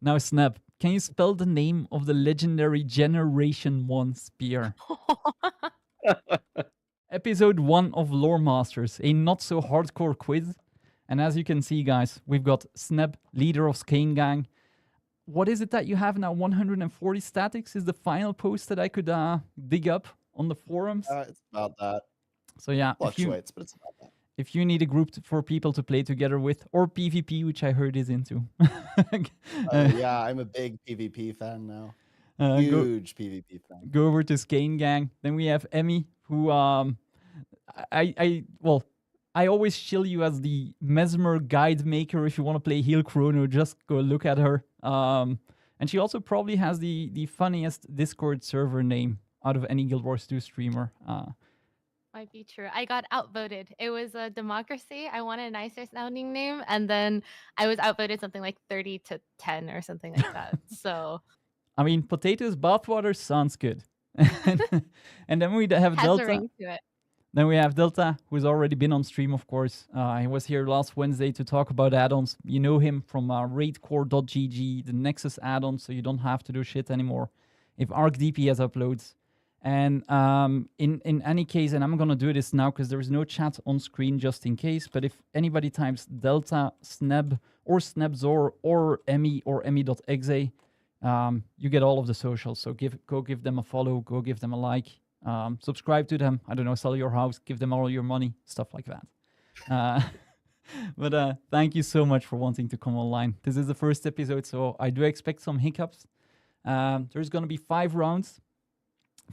Now, Snap, can you spell the name of the legendary Generation 1 spear? Episode 1 of Loremasters, a not so hardcore quiz. And as you can see, guys, we've got Snap, leader of Skane Gang. What is it that you have now? 140 statics is the final post that I could dig up on the forums. It's about that. So yeah, Fluctuates, but it's about that. if you need a group for people to play together with, or PvP, which I heard is into. Yeah, I'm a big PvP fan now. Huge PvP fan. Go over to Skane Gang. Then we have Emmy, who I always chill you as the Mesmer guide maker. If you want to play Heal Chrono, just go look at her. And she also probably has the funniest Discord server name out of any Guild Wars 2 streamer. Might be true. I got outvoted. It was a democracy. I wanted a nicer sounding name, and then I was outvoted something like 30-10 or something like that. So, I mean, potatoes bathwater sounds good. And then we have has Delta. a ring to it. Then we have Delta, who's already been on stream, of course. He was here last Wednesday to talk about add-ons. You know him from raidcore.gg, the Nexus add-on, so you don't have to do shit anymore if ArcDP has uploads. And in any case, and I'm going to do this now because there is no chat on screen just in case, but if anybody types Delta, Sneb, or Snebzor, or Emmy, or Emmy.exe, you get all of the socials. So go give them a follow, go give them a like. Subscribe to them. I don't know, sell your house, give them all your money, stuff like that. But thank you so much for wanting to come online. This is the first episode, so I do expect some hiccups. There's going to be 5 rounds.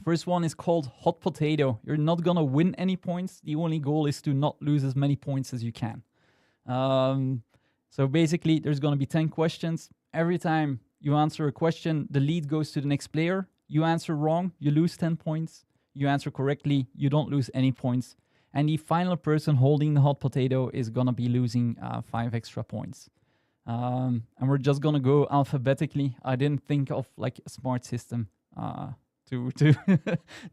First one is called Hot Potato. You're not going to win any points. The only goal is to not lose as many points as you can. So basically, there's going to be 10 questions. Every time you answer a question, the lead goes to the next player. You answer wrong, you lose 10 points. You answer correctly, you don't lose any points. And the final person holding the hot potato is going to be losing 5 extra points. And we're just going to go alphabetically. I didn't think of like a smart system to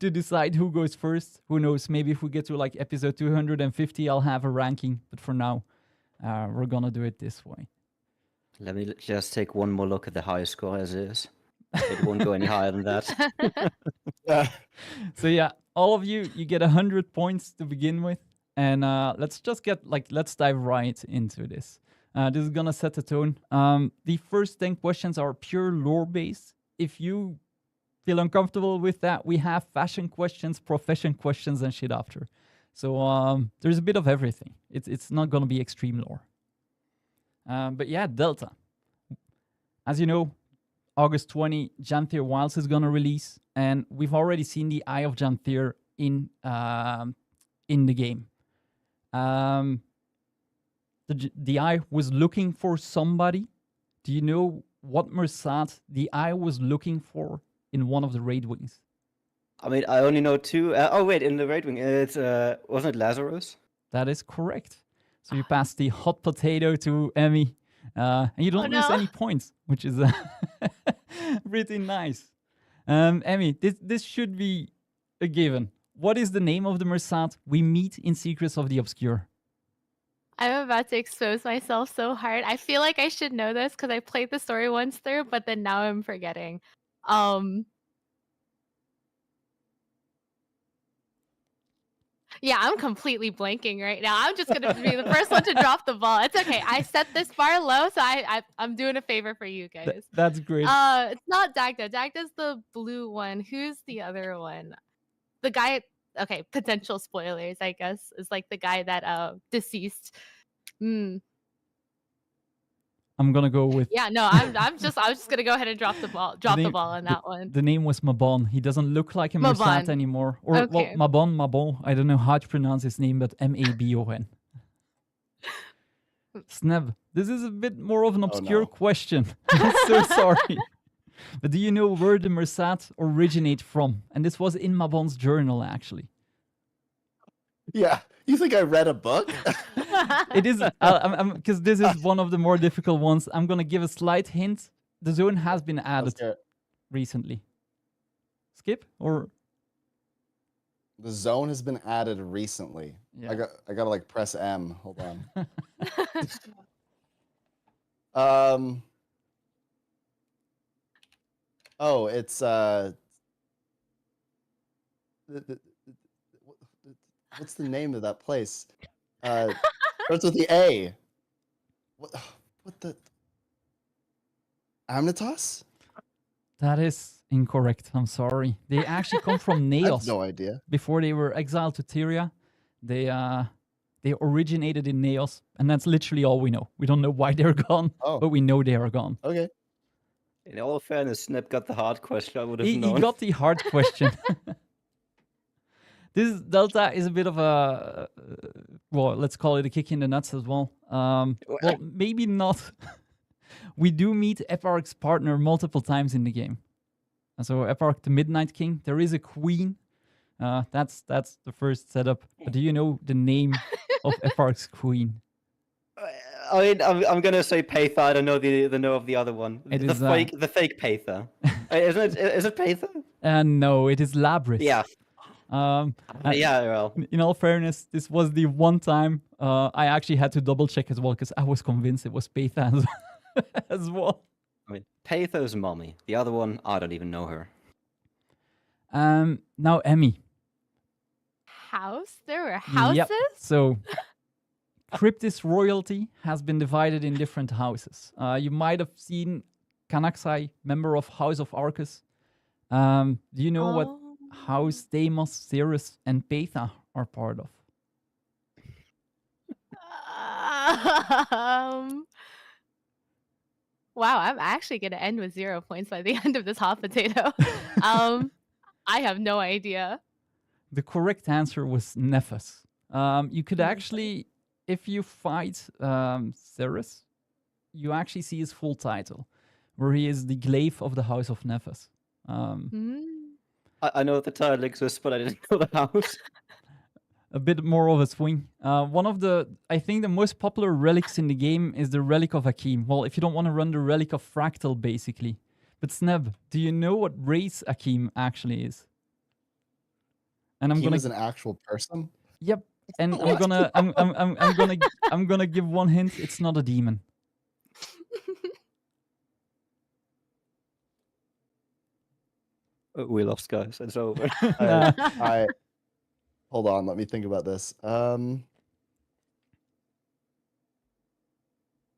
to decide who goes first. Who knows, maybe if we get to like episode 250, I'll have a ranking. But for now, we're going to do it this way. Let me just take one more look at the highest score as is. It won't go any higher than that. So yeah, all of you get 100 points to begin with. And let's dive right into this. This is going to set the tone. The first 10 questions are pure lore-based. If you feel uncomfortable with that, we have fashion questions, profession questions, and shit after. So there's a bit of everything. It's not going to be extreme lore. But yeah, Delta. As you know, August 20, Janthier Wilds is going to release. And we've already seen the Eye of Janthier in the game. The Eye was looking for somebody. Do you know what Mersat the Eye was looking for in one of the raid wings? I mean, I only know 2. In the raid wing, it's wasn't it Lazarus? That is correct. So you passed the hot potato to Emmy, and you don't lose any points, which is pretty nice. Emmy, this should be a given. What is the name of the Mersat we meet in Secrets of the Obscure? I'm about to expose myself so hard. I feel like I should know this because I played the story once through, but then now I'm forgetting. Yeah, I'm completely blanking right now. I'm just gonna be the first one to drop the ball. It's okay. I set this bar low, so I'm doing a favor for you guys. That's great. It's not Dagda. Dagda's the blue one. Who's the other one? The guy. Okay, potential spoilers, I guess, is like the guy that deceased. I'm gonna go with. Yeah, no, I was just gonna go ahead and drop the ball on that one. The name was Mabon. He doesn't look like a Mersat anymore. Or okay. Well, Mabon. I don't know how to pronounce his name, but Mabon. Sneb, this is a bit more of an obscure question. I'm so sorry. But do you know where the Mersat originate from? And this was in Mabon's journal, actually. Yeah, you think I read a book? It is, because this is one of the more difficult ones. I'm going to give a slight hint. The zone has been added recently. Skip or? The zone has been added recently. Yeah. I gotta like press M. Hold on. Oh, it's th- th- what's the name of that place? Starts with the A. What? What the? Amnitas? That is incorrect. I'm sorry. They actually come from I have Naos. no idea. Before they were exiled to Tyria, they originated in Naos, and that's literally all we know. We don't know why they're gone, Oh, but we know they are gone. okay. In all fairness, Snip got the hard question. I would have He known. got the hard question. This Delta is a bit of a, well, let's call it a kick in the nuts as well. Well, maybe not. We do meet Eparch's partner multiple times in the game. And so Eparch, the Midnight King, there is a queen. That's the first setup. But do you know the name of Eparch's queen? I mean, I'm gonna say Patha. I don't know the know of the other one. It the is, the fake Patha. Isn't it? Is it Patha? No, it is Labrys. Yeah. And Yeah. Well. in all fairness, this was the one time I actually had to double check as well because I was convinced it was Patha as well. I mean, Patha's mommy. The other one, I don't even know her. Now Emmy. House? There were houses? Yep. So Cryptis royalty has been divided in different houses. You might have seen Kanaxai, member of House of Arcus. Do you know what house Deimos, Ceres, and Patha are part of? Wow, I'm actually going to end with 0 points by the end of this hot potato. I have no idea. The correct answer was Nephis. You could actually, if you fight Ceres, you actually see his full title, where he is the glaive of the House of Nephis. I know the title exists, but I didn't know the house. A bit more of a swing. One of the, I think the most popular relics in the game is the Relic of Akeem. Well, if you don't want to run the Relic of Fractal, basically. But Sneb, do you know what race Akeem actually is? And I'm Akeem is an actual person? Yep. And I'm gonna give one hint. It's not a demon. We lost, guys. It's over. I hold on. Let me think about this. It's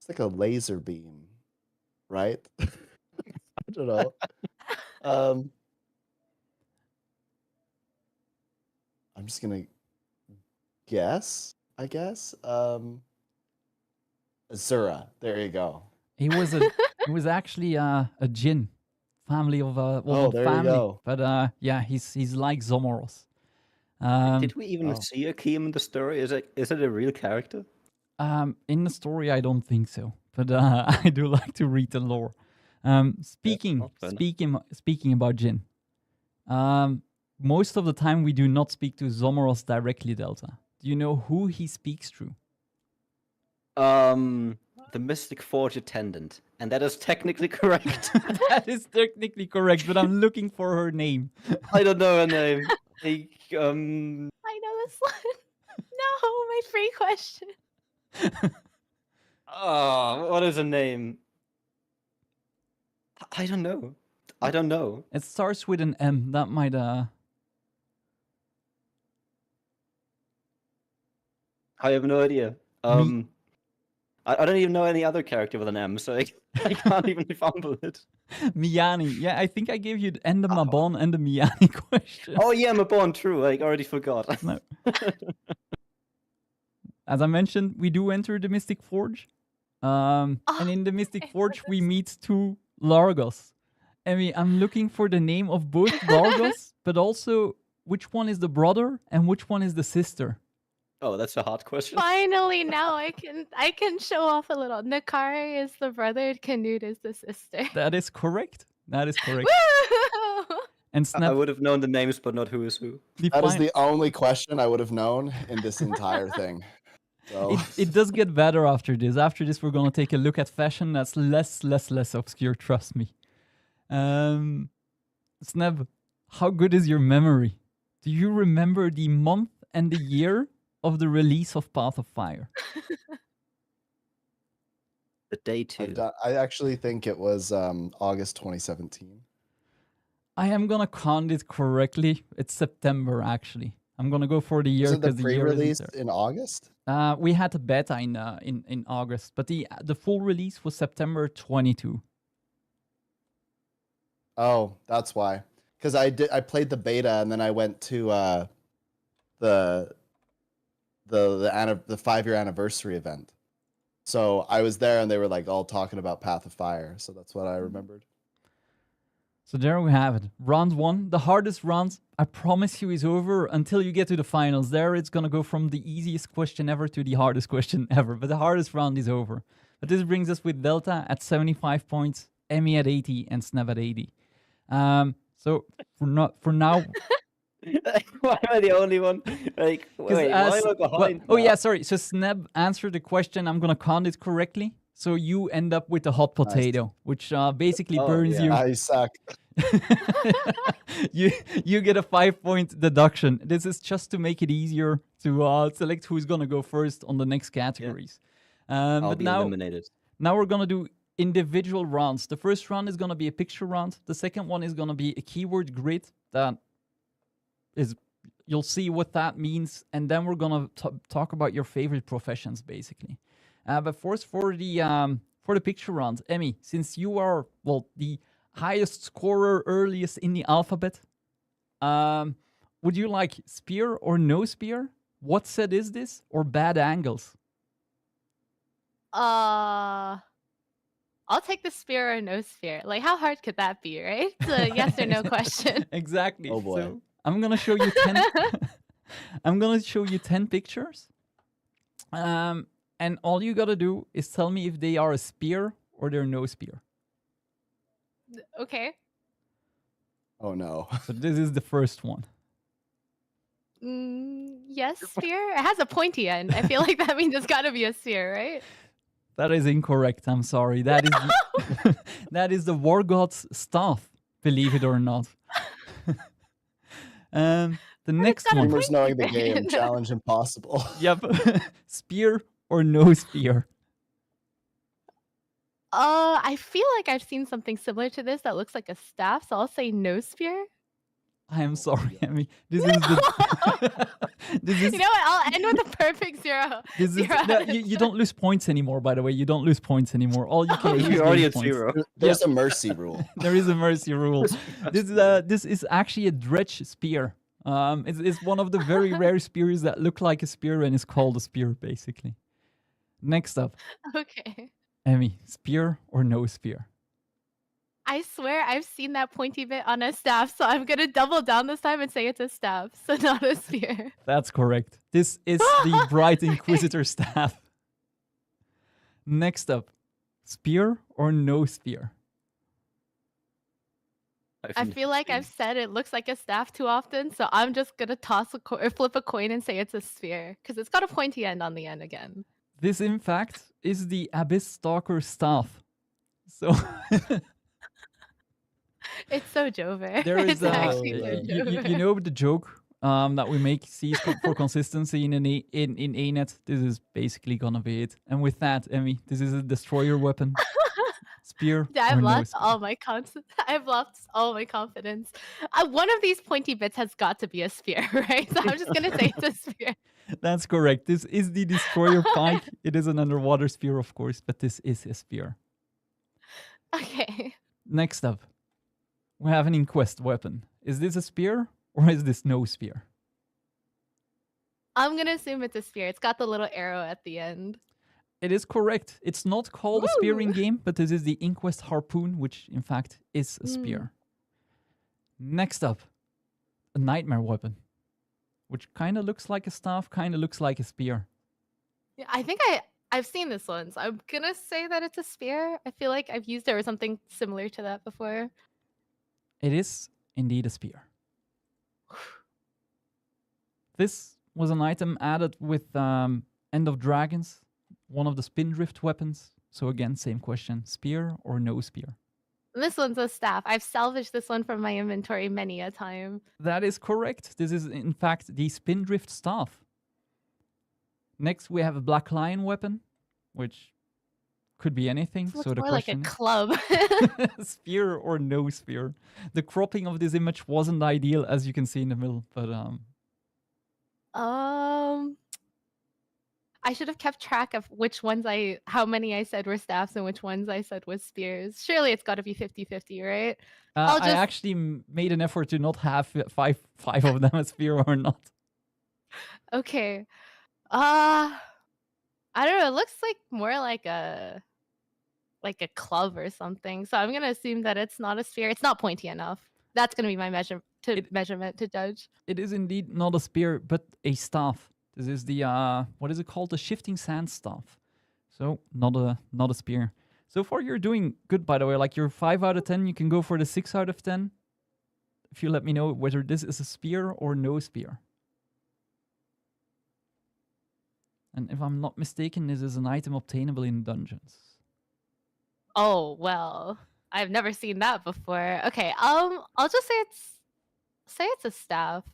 like a laser beam, right? I don't know. I'm just gonna guess. I guess. Azura. There you go. He was actually a Jinn. Family of Oh, not there you family, go. but yeah, he's like Zomoros. Did we even see Akeem in the story? Is it a real character? In the story, I don't think so, but I do like to read the lore. Speaking about Jinn, most of the time we do not speak to Zomoros directly, Delta. Do you know who he speaks through? The Mystic Forge attendant, and that is technically correct. That is technically correct, but I'm looking for her name. I don't know her name. I know this one. No, my free question. Oh, what is her name? I don't know. I don't know. It starts with an M. That might I have no idea. I don't even know any other character with an M, so I can't even fumble it. Miyani. Yeah, I think I gave you the Mabon and the Miyani question. Oh yeah, Mabon, true. I already forgot. No. As I mentioned, we do enter the Mystic Forge. And in the Mystic Forge, we meet two Largos. I'm looking for the name of both Largos, but also which one is the brother and which one is the sister. Oh, that's a hard question. Finally, now I can show off a little. Nakari is the brother, Canute is the sister. That is correct. That is correct. Woo! And Snap, I would have known the names, but not who is who. That is the only question I would have known in this entire thing. So. It does get better after this. After this, we're going to take a look at fashion that's less obscure, trust me. Sneb, how good is your memory? Do you remember the month and the year of the release of Path of Fire? The day 2. I actually think it was August 2017. I am gonna count it correctly. It's September, actually. I'm gonna go for the year Isn't the because the year pre-release isn't in August? there. We had a beta in August, but the full release was September 22. Oh, that's why. Because I played the beta and then I went to the 5-year anniversary event. So I was there and they were like all talking about Path of Fire. So that's what I remembered. So there we have it. Round 1, the hardest round, I promise you, is over until you get to the finals. There it's going to go from the easiest question ever to the hardest question ever. But the hardest round is over. But this brings us with Delta at 75 points, Emmy at 80, and Sneb at 80. So for now... Why am I the only one? Like, wait, why am I behind? Oh, yeah, sorry. So Sneb answered the question. I'm going to count it correctly. So you end up with a hot potato, which basically burns you. I suck. you get a 5-point deduction. This is just to make it easier to select who's gonna go first on the next categories. I'll But be now eliminated. we're gonna do individual rounds. The first round is gonna be a picture round. The second one is gonna be a keyword grid. That is, you'll see what that means, and then we're gonna talk about your favorite professions, basically. But first, for the picture round, Emmy, since you are the highest scorer earliest in the alphabet, would you like spear or no spear? What set is this? Or bad angles? I'll take the spear or no spear. Like, how hard could that be, right? It's a yes or no question. Exactly. Oh boy. So I'm gonna show you 10. I'm gonna show you 10 pictures. And all you gotta do is tell me if they are a spear or they're no spear. Okay. Oh no. So this is the first one. Yes, spear. It has a pointy end. I feel like that means it's got to be a spear, right? That is incorrect. I'm sorry. That is that is the War God's staff. Believe it or not. The next one. Gamers knowing the game. Challenge impossible. Yep. Spear or no spear? I feel like I've seen something similar to this that looks like a staff, so I'll say no spear. I am sorry, Emmy. This is the. This is. You know what? I'll end with a perfect 0. This is, Zero no, out of you don't lose points anymore, by the way. You don't lose points anymore. All you can lose You're already is at points. 0. There's a mercy rule. There is a mercy rule. This is actually a dredge spear. It's one of the very rare spears that look like a spear and is called a spear, basically. Next up, Okay. Emmy, spear or no spear? I swear I've seen that pointy bit on a staff, so I'm gonna double down this time and say it's a staff, so not a spear. That's correct. This is the Bright Inquisitor staff. Next up, spear or no spear? I feel like I've said it looks like a staff too often, so I'm just gonna toss or flip a coin and say it's a spear because it's got a pointy end on the end again. This, in fact, is the Abyss Stalker staff. So It's so Jover. there is It's actually so Jover. you know the joke that we make C's for consistency in ANET. This is basically gonna be it. And with that, Emmy, this is a destroyer weapon. Spear Yeah, or I've no lost spear? all my I've lost all my confidence. One of these pointy bits has got to be a spear, right? So I'm just gonna say it's a spear. That's correct. This is the destroyer pike. It is an underwater spear, of course, but this is a spear. Okay. Next up, we have an inquest weapon. Is this a spear or is this no spear? I'm gonna assume it's a spear. It's got the little arrow at the end. It is correct. It's not called a spear in Woo! game, but this is the Inquest Harpoon, which in fact is a spear. Next up, a nightmare weapon, which kind of looks like a staff, kind of looks like a spear. Yeah, I think I've seen this one, so I'm gonna say that it's a spear. I feel like I've used it or something similar to that before. It is indeed a spear. This was an item added with End of Dragons, one of the Spindrift weapons. So again, same question, spear or no spear? And this one's a staff. I've salvaged this one from my inventory many a time. That is correct. This is in fact the Spindrift staff. Next, we have a Black Lion weapon, which could be anything. This looks So the more like a question club. is, spear or no spear? The cropping of this image wasn't ideal, as you can see in the middle, but I should have kept track of how many I said were staffs and which ones I said was spears. Surely it's got to be 50-50, right? I'll I just- actually made an effort to not have five of them as spear or not. Okay. I don't know. It looks like more like a club or something. So I'm gonna assume that it's not a spear. It's not pointy enough. That's gonna be my measurement to judge. It is indeed not a spear, but a staff. This is the what is it called? The shifting sand staff. So not a spear. So far you're doing good, by the way. Like you're 5 out of 10. You can go for the 6 out of 10. If you let me know whether this is a spear or no spear. And if I'm not mistaken, this is an item obtainable in dungeons. Oh well, I've never seen that before. Okay, I'll just say it's a staff.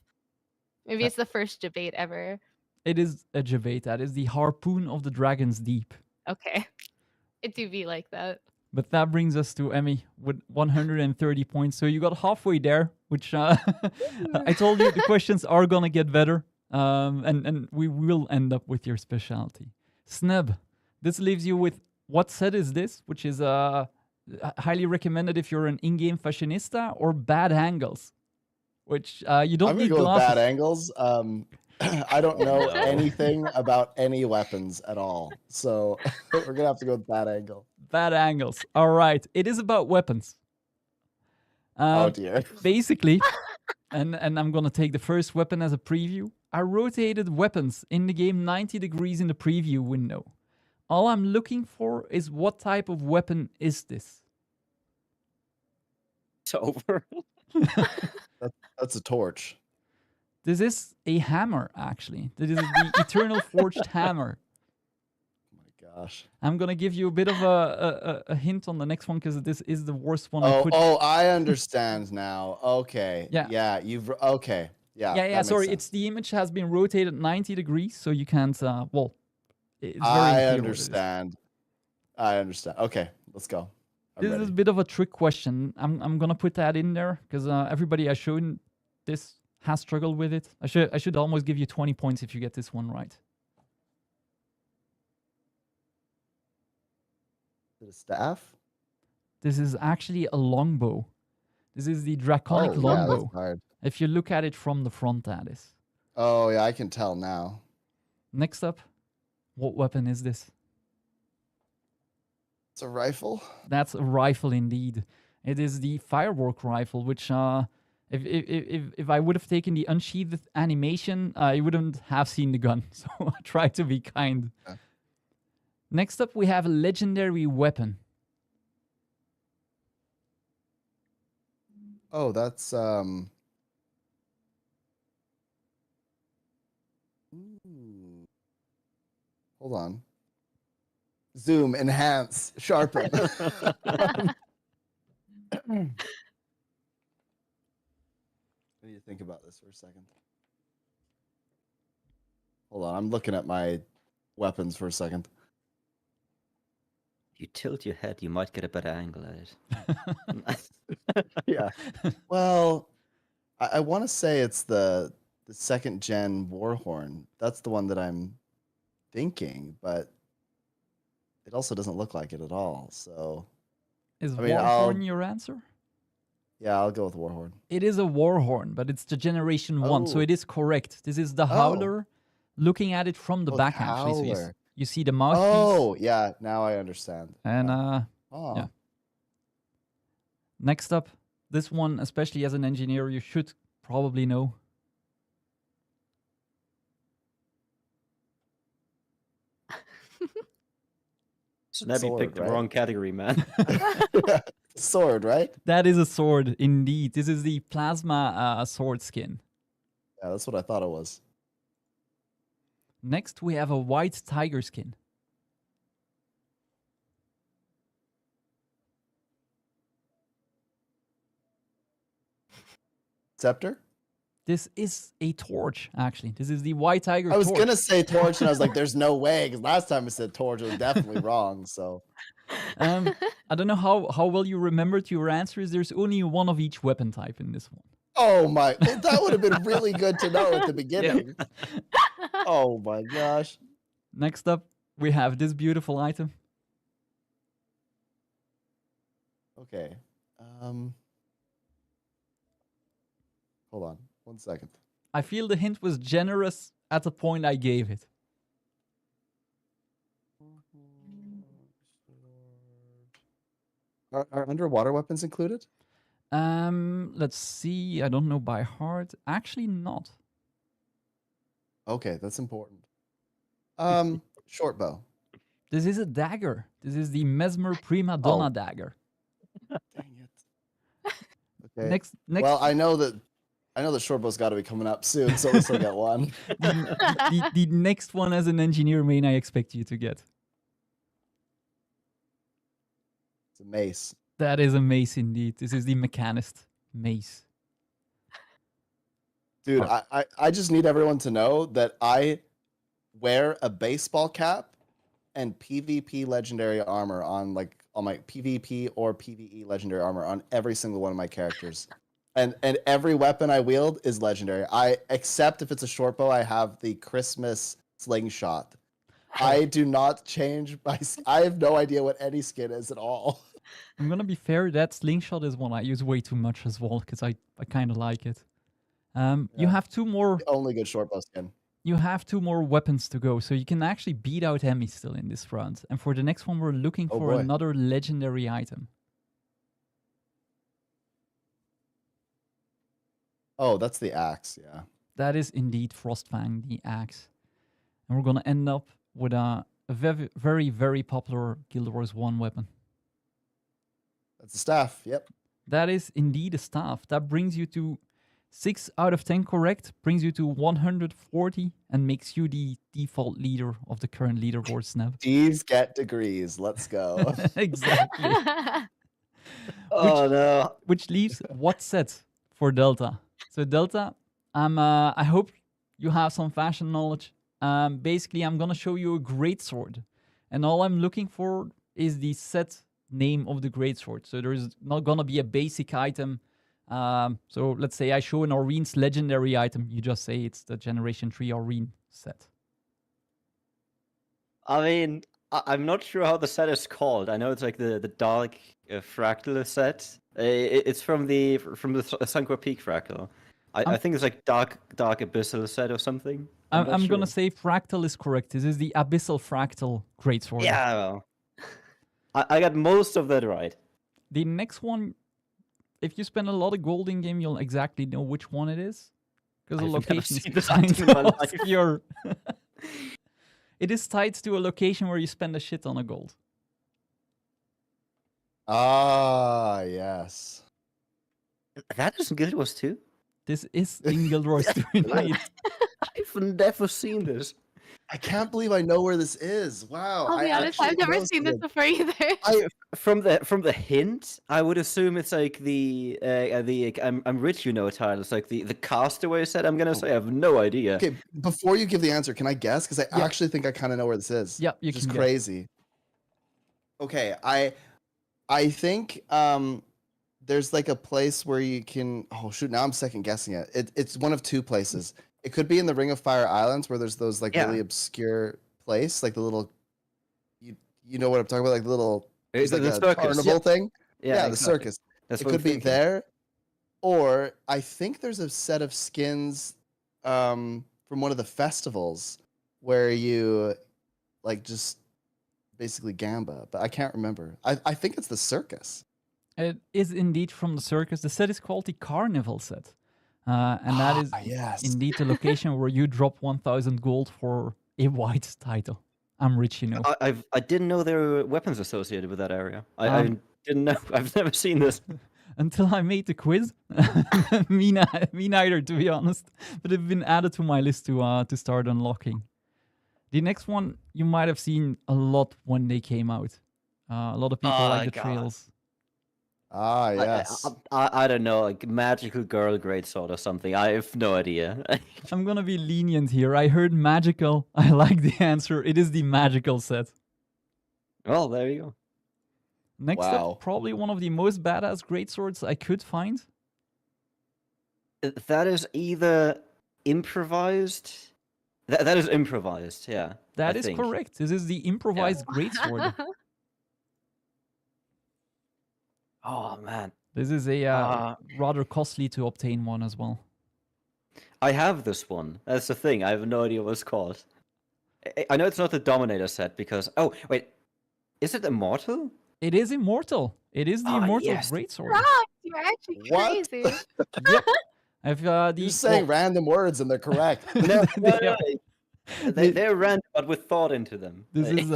Maybe it's the first debate ever. It is a jabate. That is the harpoon of the dragon's deep. Okay, it do be like that. But that brings us to Emmy with 130 points. So you got halfway there, which I told you the questions are gonna get better. And we will end up with your specialty. Sneb, this leaves you with what set is this? Which is highly recommended if you're an in-game fashionista, or bad angles. Which you don't I'm need gonna go glasses. with bad angles. I don't know anything about any weapons at all, so we're gonna have to go with bad angle. Bad angles. All right. It is about weapons. Oh dear. Basically, and I'm gonna take the first weapon as a preview. I rotated weapons in the game 90 degrees in the preview window. All I'm looking for is what type of weapon is this? It's over. That's a torch. This is a hammer, actually. This is the Eternal Forged Hammer. Oh my gosh. I'm gonna give you a bit of a hint on the next one because this is the worst one I could. Oh, I understand now. Okay. Yeah. Yeah. Okay. Yeah. Yeah. that makes Sorry, sense. it's the image has been rotated 90 degrees, so you can't. Well, it's very I unclear what it is. understand. I understand. Okay, let's go. I'm This ready. is a bit of a trick question. I'm gonna put that in there because everybody I showed this has struggled with it. I should almost give you 20 points if you get this one right. Is it a staff? This is actually a longbow. This is the draconic Yeah, longbow. that's hard. If you look at it from the front, that is. Oh yeah, I can tell now. Next up, what weapon is this? It's a rifle. That's a rifle indeed. It is the firework rifle, which if I would have taken the unsheathed animation, you wouldn't have seen the gun. So I try to be kind. Okay. Next up, we have a legendary weapon. Oh, that's ooh. Hold on. Zoom, enhance, sharpen. I need to think about this for a second. Hold on, I'm looking at my weapons for a second. If you tilt your head, you might get a better angle at it. Yeah. Well, I want to say it's the second gen Warhorn. That's the one that I'm thinking, but it also doesn't look like it at all. So Is I mean, Warhorn your answer? yeah, I'll go with Warhorn. It is a Warhorn, but it's the generation 1, so Oh. it is correct. This is the Oh. Howler. Looking at it from the Oh, back, actually. So Howler. you see the mouthpiece. Oh, yeah. Now I understand. And Oh, yeah. Next up, this one, especially as an engineer, you should probably know. Snebby Sword, picked the right? wrong category, man. Sword, right? That is a sword, indeed. This is the plasma sword skin. Yeah, that's what I thought it was. Next, we have a white tiger skin. Scepter? This is a torch, actually. This is the white tiger I was torch. gonna say torch, and I was like, "There's no way," because last time I said torch, it was definitely wrong. So I don't know how well you remembered your answers. There's only one of each weapon type in this one. Oh my! Well, that would have been really good to know at the beginning. Oh my gosh! Next up, we have this beautiful item. Okay. Hold on 1 second. I feel the hint was generous at the point I gave it. Are underwater weapons included? Let's see. I don't know by heart. Actually, not. Okay, that's important. Short bow. This is a dagger. This is the Mesmer Prima Donna dagger. Dang it. Okay. Next. Well, I know that short bow's got to be coming up soon, so let's look at one. the next one as an engineer main I expect you to get. It's a mace. That is a mace indeed. This is the Mechanist mace. Dude, I just need everyone to know that I wear a baseball cap and PvP legendary armor on my PvP or PvE legendary armor on every single one of my characters. And every weapon I wield is legendary. Except if it's a short bow, I have the Christmas slingshot. I do not change I have no idea what any skin is at all. I'm gonna be fair, that slingshot is one I use way too much as well, because I kind of like it. You have two more. The only good short bow skin. You have two more weapons to go, so you can actually beat out Hemi still in this round. And for the next one, we're looking for another legendary item. Oh, that's the axe, yeah. That is indeed Frostfang, the axe. And we're gonna end up with a very, very, very popular Guild Wars 1 weapon. That's the staff, yep. That is indeed a staff. That brings you to 6 out of 10 correct, brings you to 140, and makes you the default leader of the current leaderboard snap. D's get degrees, let's go. Exactly. No. Which leaves what set for Delta? So Delta, I hope you have some fashion knowledge. Basically, I'm gonna show you a greatsword, and all I'm looking for is the set name of the greatsword. So there's not gonna be a basic item. So let's say I show an Aurine's legendary item. You just say it's the Generation 3 Aurine set. I mean, I'm not sure how the set is called. I know it's like the dark fractal set. It's from the Sunquo Peak fractal. I think it's like dark abyssal set or something. I'm gonna say fractal is correct. This is the abyssal fractal greatsword. Yeah, well, I got most of that right. The next one, if you spend a lot of gold in game, you'll exactly know which one it is, because the location is kind of obscure. It is tied to a location where you spend a shit ton of gold. Ah, yes. That is in Guild Wars 2? This is in Guild Wars 2 indeed. I've never seen this. I can't believe I know where this is. Wow. I'll be honest, I've never seen this before either. From the hint, I would assume it's like the I'm rich, you know, title. It's like the Castaway set. I'm gonna say I have no idea. Okay, before you give the answer, can I guess? Because I actually think I kind of know where this is. Yeah, you Which can is crazy. Okay, I think there's like a place where you can. Oh shoot! Now I'm second guessing it. It's one of two places. It could be in the Ring of Fire Islands where there's those like really obscure place, like the little. You know what I'm talking about, like the little. It's like a circus. carnival thing. Yeah, the exactly. circus. That's It what could I'm be thinking. there, or I think there's a set of skins from one of the festivals where you like just basically gamba, but I can't remember. I think it's the circus. It is indeed from the circus. The set is called the Carnival set. And that is indeed the location where you drop 1,000 gold for a white title. I'm rich, you know. I didn't know there were weapons associated with that area. I didn't know. I've never seen this. Until I made the quiz. me neither, to be honest. But it's been added to my list to start unlocking. The next one you might have seen a lot when they came out. A lot of people like the trails. Ah, yes. I don't know, like magical girl greatsword or something. I have no idea. I'm gonna be lenient here. I heard magical. I like the answer. It is the magical set. Well, there you go. Next Wow. up, probably one of the most badass greatswords I could find. That is either improvised. That is improvised. Yeah. That I is think. correct. This is the improvised greatsword. Oh man, This is a Uh, rather costly to obtain one as well. I have this one. That's the thing. I have no idea what it's called. I know it's not the Dominator set because. Oh wait, is it Immortal? It is immortal. It is the Ah, immortal yes. greatsword. Rock, you're actually What? crazy. Yep. I've the You're saying random words and they're correct. No, They no, are- they're random, but with thought into them. This is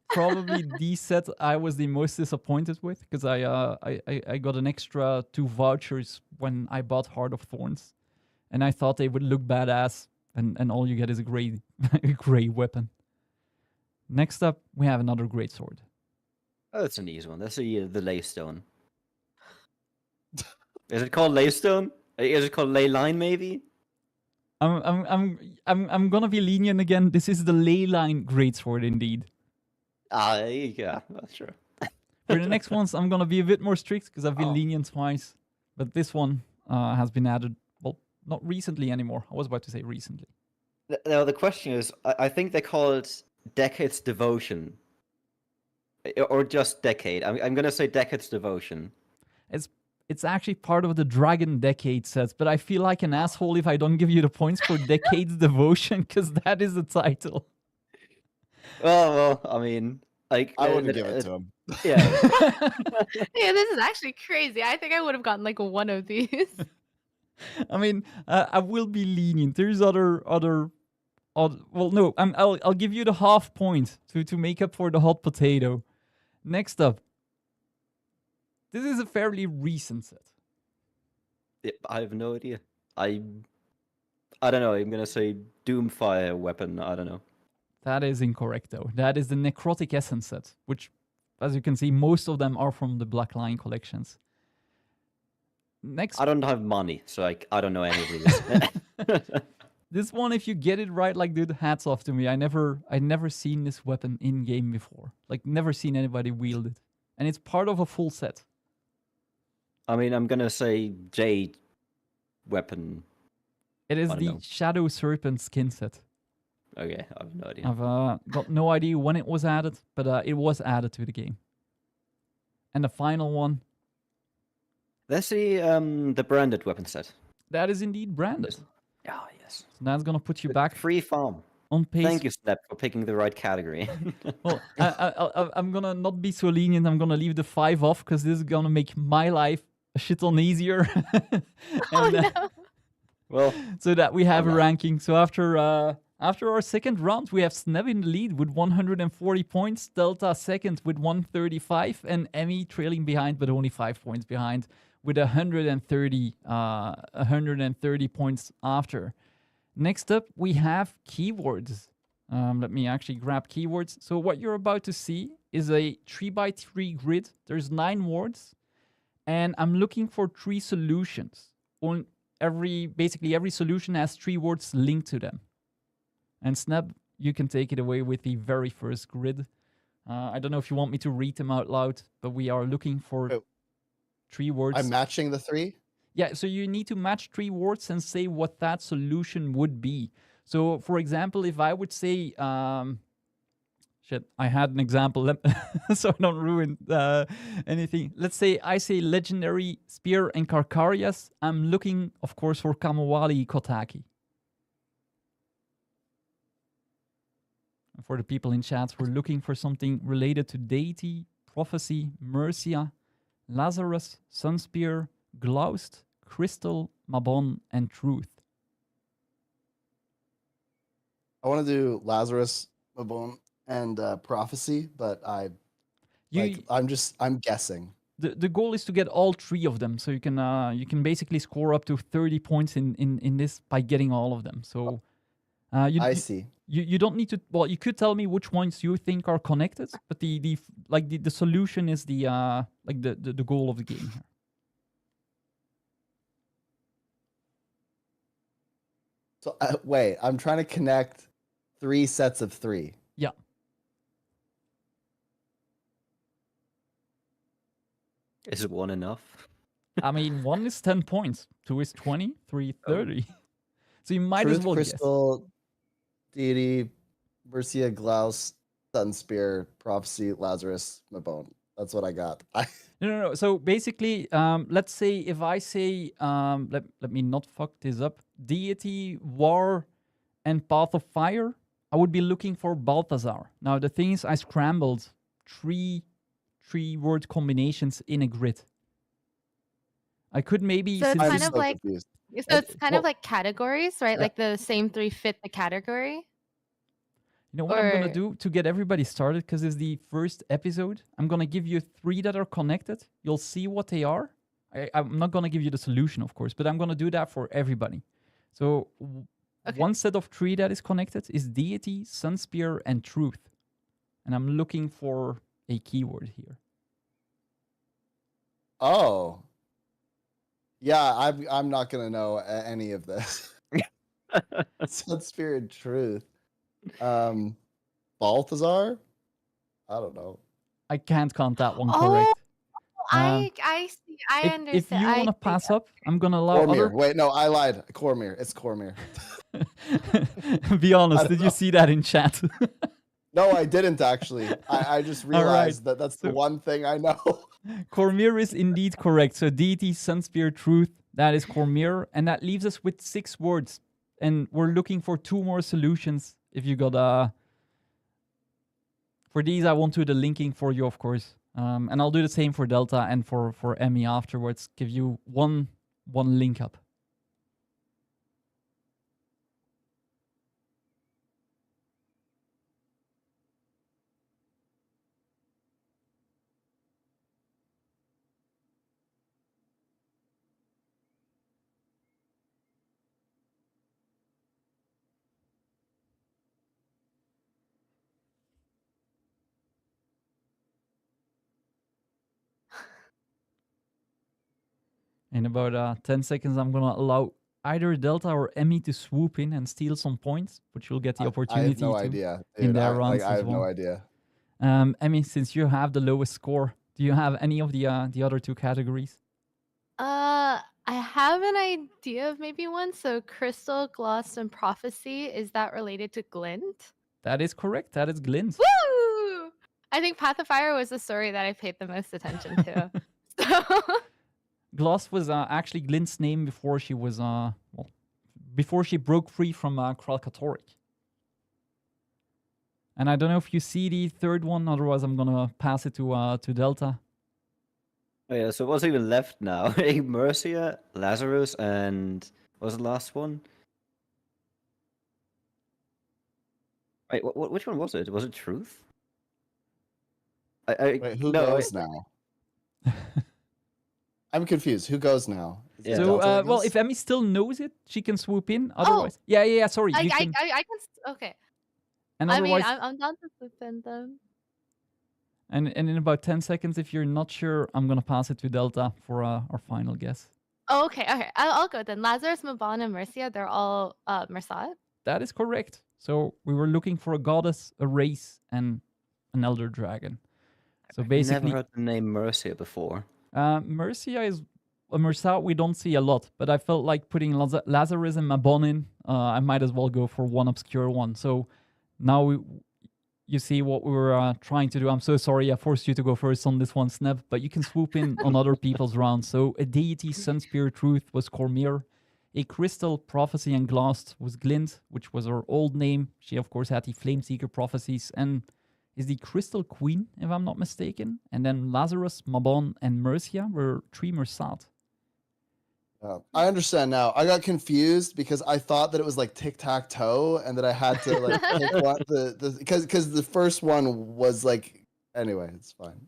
probably the set I was the most disappointed with because I got an extra 2 vouchers when I bought Heart of Thorns, and I thought they would look badass, and all you get is a gray a gray weapon. Next up, we have another greatsword. Oh, that's an easy one. That's the Laystone. Is it called Laystone? Is it called Ley Line? Maybe. I'm gonna be lenient again. This is the ley line greatsword indeed. Yeah, that's true. For the next ones, I'm gonna be a bit more strict because I've been Oh. lenient twice. But this one has been added. Well, not recently anymore. I was about to say recently. Now the question is, I think they call it Decade's Devotion, or just Decade. I'm gonna say Decade's Devotion. It's actually part of the Dragon Decade sets, but I feel like an asshole if I don't give you the points for Decade's Devotion because that is the title. Well, I mean, like I wouldn't give it to him. Yeah. Yeah, this is actually crazy. I think I would have gotten like one of these. I mean, I will be lenient. There's other. Well, no, I'll give you the half point to make up for the hot potato. Next up, this is a fairly recent set. I have no idea. I don't know. I'm gonna say Doomfire weapon. I don't know. That is incorrect, though. That is the Necrotic Essence set, which, as you can see, most of them are from the Black Line collections. Next, I don't have money, so I don't know any of these. this one, if you get it right, like, dude, hats off to me. I never seen this weapon in game before. Like, never seen anybody wield it, and it's part of a full set. I mean, I'm gonna say Jade weapon. It is I don't the know. Shadow Serpent skin set. Okay, I have no idea. I've got no idea when it was added, but it was added to the game. And the final one, Let's see the branded weapon set. that is indeed branded. So Ah, yes. that's gonna put you back Free farm. on pace. Thank you, Snap, for picking the right category. Well, I'm gonna not be so lenient. I'm gonna leave the 5 off because this is gonna make my life a shit ton easier. Oh And, no. Well, so that we have a Alright. ranking. So after our second round, we have Sneb in the lead with 140 points, Delta second with 135, and Emmy trailing behind, but only 5 points behind, with 130 points after. Next up, we have keywords. Let me actually grab keywords. So what you're about to see is a 3x3 grid. There's 9 words, and I'm looking for 3 solutions. Basically every solution has 3 words linked to them. And Sneb, you can take it away with the very first grid. I don't know if you want me to read them out loud, but we are looking for Oh. 3 words. I'm matching the 3. Yeah, so you need to match 3 words and say what that solution would be. So, for example, if I would say, shit, I had an example, so I don't ruin anything. Let's say I say Legendary Spear and Karkarias. I'm looking, of course, for Kamawali Kotaki. And for the people in chats, we're looking for something related to Deity, Prophecy, Mercia, Lazarus, Sunspear, Gloust, Crystal, Mabon, and Truth. I want to do Lazarus, Mabon, and Prophecy, but I'm guessing. The goal is to get all 3 of them, so you can basically score up to 30 points in this by getting all of them. So I see. You don't need to. Well, you could tell me which ones you think are connected, but the solution is the goal of the game here. So wait, I'm trying to connect 3 sets of 3. Yeah. Is one enough? I mean, 1 is 10 points, 2 is 20, 3 30. So you might as Truth, well guess. Crystal, Deity, Mercia, Glaus, Sunspear, Prophecy, Lazarus, Mabone. That's what I got. No. So basically, let's say if I say, let me not fuck this up, Deity, War, and Path of Fire, I would be looking for Balthazar. Now, the thing is, I scrambled three word combinations in a grid. I could maybe... So it's since kind this- of like confused. so it's kind well- of like categories, right? Yeah. Like the same 3 fit the category. You know what I'm going to Or- do to get everybody started, because it's the first episode? I'm going to give you 3 that are connected. You'll see what they are. I'm not going to give you the solution, of course, but I'm going to do that for everybody. So Okay. one set of 3 that is connected is Deity, Sunspear, and Truth. And I'm looking for a keyword here. Oh. Yeah, I'm not gonna know any of this. Sun Spirit Truth. Balthazar? I don't know. I can't count that one Oh, correct. I see. I If understand. you I want to see. pass up, I'm going to allow Cormier. other... Wait, no, I lied. Cormier. It's Cormier. Be honest, I did don't you know. see that in chat? No, I didn't actually. I just All right. realized that that's the So- one thing I know. Cormier is indeed correct. So Deity, Sunspear, Truth, that is Cormier. And that leaves us with 6 words. And we're looking for 2 more solutions. If you got... For these, I won't do the linking for you, of course. And I'll do the same for Delta and for Emmy afterwards. Give you one link up. In about 10 seconds, I'm going to allow either Delta or Emmy to swoop in and steal some points, but you'll get the I opportunity have no to idea. in Dude. their rounds I as have no well. idea. Emmy, since you have the lowest score, do you have any of the other 2 categories? I have an idea of maybe one. So crystal, gloss, and prophecy. Is that related to glint? That is correct. That is Glint. Woo! I think Path of Fire was the story that I paid the most attention to. So Gloss was actually Glint's name before she was before she broke free from Kralkatoric. And I don't know if you see the 3rd one. Otherwise, I'm gonna pass it to Delta. Oh yeah, so what's even left now? Mercia, Lazarus, and what was the last one? Wait, which one was it? Was it Truth? Wait, who no, goes now? I'm confused. Who goes now? Is it Yeah. So, Delta that well, goes? if Emmy still knows it, she can swoop in. Otherwise, yeah. Sorry, I you can. can. Okay. And I mean, otherwise, I'm down to defend them. and in about 10 seconds, if you're not sure, I'm gonna pass it to Delta for our final guess. Oh, okay. I'll go then. Lazarus, Mabon, and Mercia. They're all Mersat. That is correct. So we were looking for a goddess, a race, and an elder dragon. So Never basically, heard the name Mercia before. Mercia is a Mersat we don't see a lot, but I felt like putting Lazarus and Mabon in. I might as well go for one obscure one. So now you see what we were trying to do. I'm so sorry I forced you to go first on this one, Sneb, but you can swoop in on other people's rounds. So a deity, Sunspear, Truth was Cormier. A crystal, Prophecy, and Glass was Glint, which was her old name. She, of course, had the Flameseeker prophecies and is the Crystal Queen, if I'm not mistaken. And then Lazarus, Mabon, and Mercia were 3 Mersat. I understand now. I got confused because I thought that it was like tic-tac-toe and that I had to like pick one because the first one was like anyway, it's fine.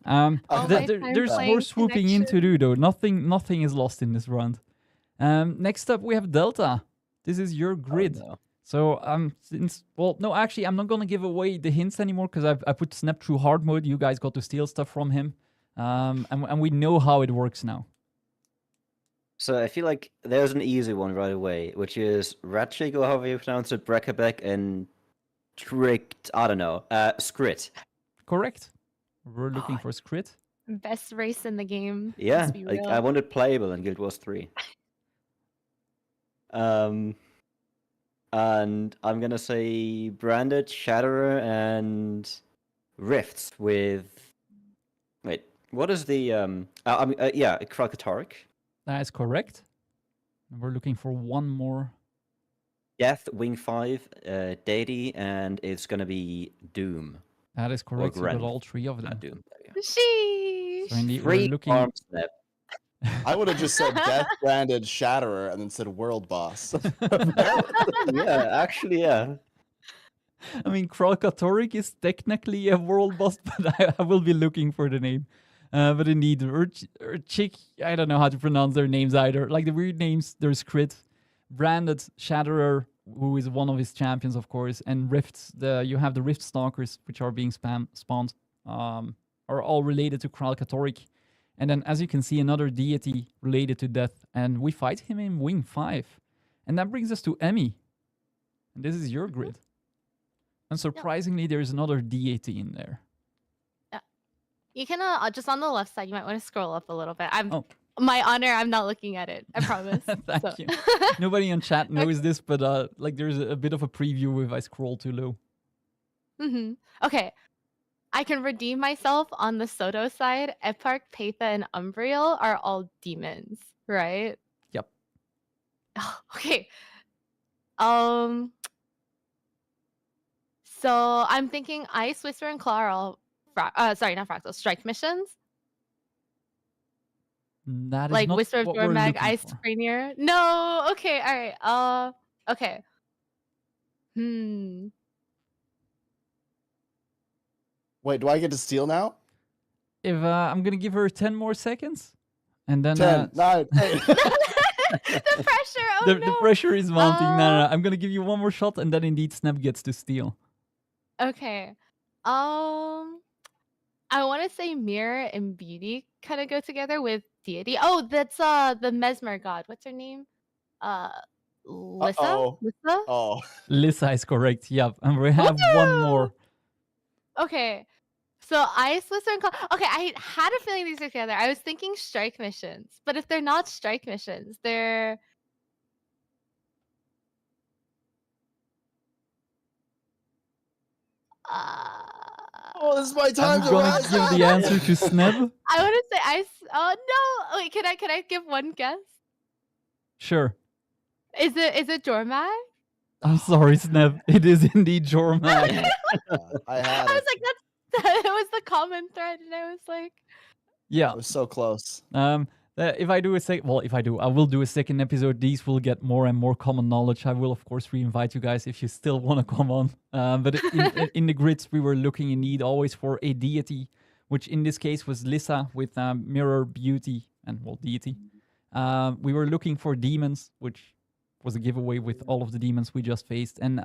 All my time There's more playing swooping in to do though. Nothing is lost in this round. Next up we have Delta. This is your grid. Oh, no. So no, actually I'm not gonna give away the hints anymore because I put Snap through hard mode. You guys got to steal stuff from him. And we know how it works now. So I feel like there's an easy one right away, which is Ratchik, or however you pronounce it, Breckerbeck, and Tricked, I don't know, Skrit. Correct. We're looking for Skrit. Best race in the game. Yeah, Let's be like real. I wanted playable in Guild Wars 3. And I'm gonna say Branded, Shatterer, and Rifts with. Wait, what is the yeah, Kralkatorrik, That is correct. We're looking for one more. Death, Wing 5, Deity, and it's gonna be Doom. That is correct. You got Gren. all three of them. Not Doom. There we go. Sheesh. So indeed, we're 3 looking. arm snap. I would have just said Death Branded Shatterer and then said World Boss. Yeah, actually, yeah. I mean, Kralkatorrik is technically a world boss, but I will be looking for the name. But indeed, Urchik, I don't know how to pronounce their names either. Like the weird names, there's Crit, Branded Shatterer, who is one of his champions, of course, and Rifts. You have the Rift Stalkers, which are being spawned, are all related to Kralkatorrik. And then, as you can see, another deity related to death, and we fight him in Wing 5. And that brings us to Emmy. And this is your grid. And surprisingly, there's another deity in there. You can just on the left side. You might want to scroll up a little bit. Oh. My honor. I'm not looking at it. I promise. Thank you. Nobody in chat knows this, but like there's a bit of a preview if I scroll too low. Okay. I can redeem myself on the Soto side. Eparch, Patha, and Umbriel are all demons, right? Yep. Okay. So I'm thinking Ice, Whisper, and Claw are all sorry, not fractals, strike missions. That is Like not Whisper of what we're Dormag, looking Ice for. Rainier. No, okay, alright. Okay. Wait, do I get to steal now? If I'm gonna give her 10 more seconds, and then 10, 9, 8. The pressure, oh the no. pressure is mounting. No, I'm gonna give you one more shot, and then indeed Snap gets to steal. Okay. I want to say Mirror and Beauty kind of go together with Deity. Oh, that's the Mesmer god. What's her name? Lissa? Uh-oh. Lissa? Oh. Lissa is correct. Yep, and we have one more. Okay. So Ice, Whisper, and Claw. Okay, I had a feeling these are together. I was thinking strike missions, but if they're not strike missions, they're Oh, this is my time I'm to gonna rise give up. the answer to Sneb. I want to say Ice. Oh no! Wait, can I give one guess? Sure. Is it Dormag? I'm sorry, Sneb. It is indeed Jormag. I had I was it. like, that was the common thread, and I was like, Yeah. I was so close. If I do I will do a second episode. These will get more and more common knowledge. I will, of course, re-invite you guys if you still want to come on. But in the grids, we were looking indeed always for a deity, which in this case was Lissa with Mirror, Beauty, and, well, deity. We were looking for demons, which was a giveaway with all of the demons we just faced. And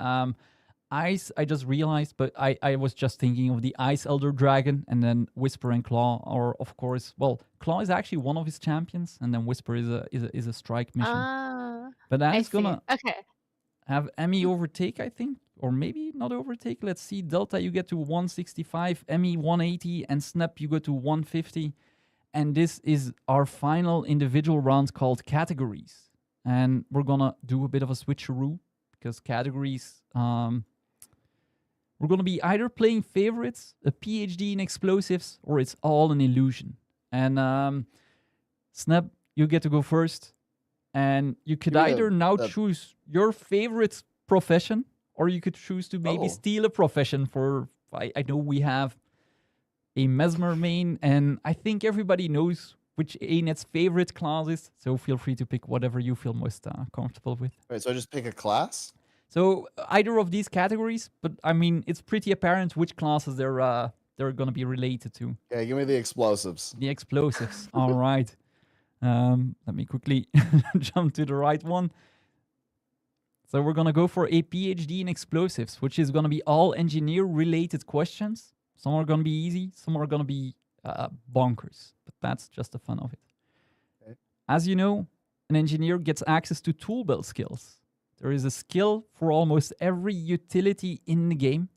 Ice, I just realized, but I was just thinking of the Ice Elder Dragon, and then Whisper and Claw are, of course, well, Claw is actually one of his champions, and then Whisper is a strike mission. But that is gonna have Emmy overtake, I think, or maybe not overtake. Let's see. Delta, you get to 165, Emmy 180, and Snap, you go to 150. And this is our final individual round called categories, and we're gonna do a bit of a switcheroo because categories. We're going to be either playing favorites, a PhD in explosives, or it's all an illusion. And Snap, you get to go first. And you could either now choose your favorite profession, or you could choose to maybe steal a profession for... I know we have a Mesmer main, and I think everybody knows which ANET's favorite class is. So feel free to pick whatever you feel most comfortable with. Wait, so I just pick a class? So either of these categories, but I mean, it's pretty apparent which classes they're going to be related to. Yeah, give me the explosives. The explosives. All right. Let me quickly jump to the right one. So we're going to go for a PhD in explosives, which is going to be all engineer-related questions. Some are going to be easy. Some are going to be bonkers. But that's just the fun of it. Okay. As you know, an engineer gets access to tool belt skills. There is a skill for almost every utility in the game,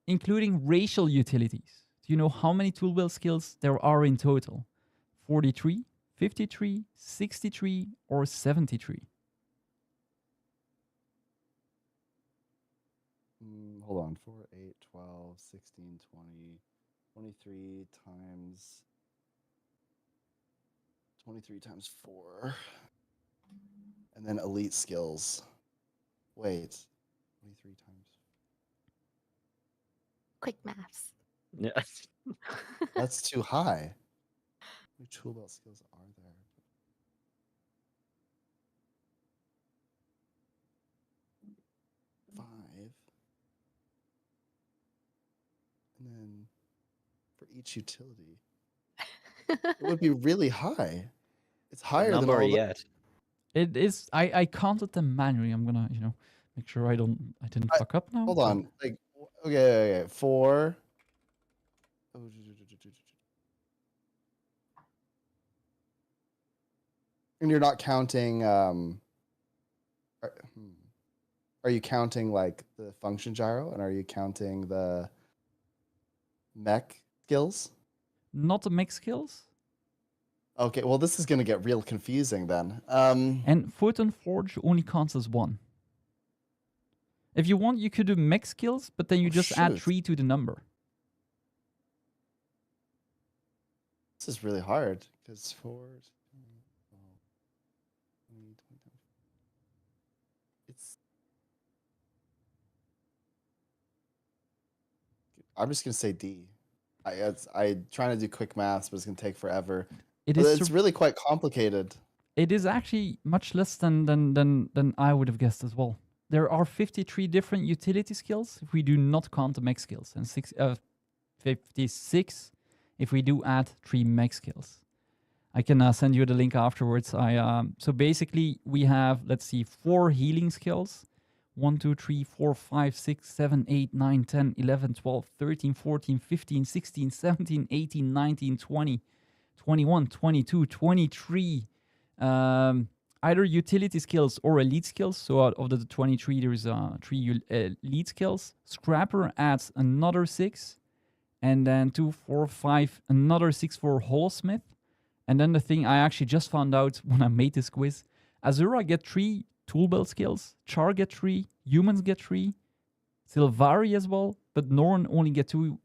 including racial utilities. Do you know how many tool belt skills there are in total? 43, 53, 63, or 73? Hold on. 4, 8, 12, 16, 20, 23 times 4. And then elite skills. Wait. 23 times. Quick maths. Yeah. That's too high. How many tool belt skills are there? 5. And then for each utility, it would be really high. It's higher than Number all the... yet. It is. I counted them manually. I'm gonna, make sure I didn't fuck up now. Hold on. Like, okay. 4. And you're not counting. Are you counting like the function gyro, and are you counting the mech skills? Not the mech skills. Okay, well, this is gonna get real confusing then. And Photon Forge only counts as 1. If you want, you could do mech skills, but then you just add shoot. 3 to the number. This is really hard because 4. It's. I'm just gonna say D. I trying to do quick maths, but it's gonna take forever. It's really quite complicated. It is actually much less than I would have guessed as well. There are 53 different utility skills if we do not count the mech skills, and 56 if we do add 3 mech skills. I can send you the link afterwards. So basically we have, let's see, 4 healing skills. 1, 2, 3, 4, 5, 6, 7, 8, 9, 10, 11, 12, 13, 14, 15, 16, 17, 18, 19, 20, 21, 22, 23. Either utility skills or elite skills. So out of the 23, there's 3 elite skills. Scrapper adds another 6. And then 2, 4, 5, another 6 for Holosmith. And then the thing I actually just found out when I made this quiz, Azura get 3 tool belt skills, Char get 3, humans get 3, Sylvari as well, but Norn only get 2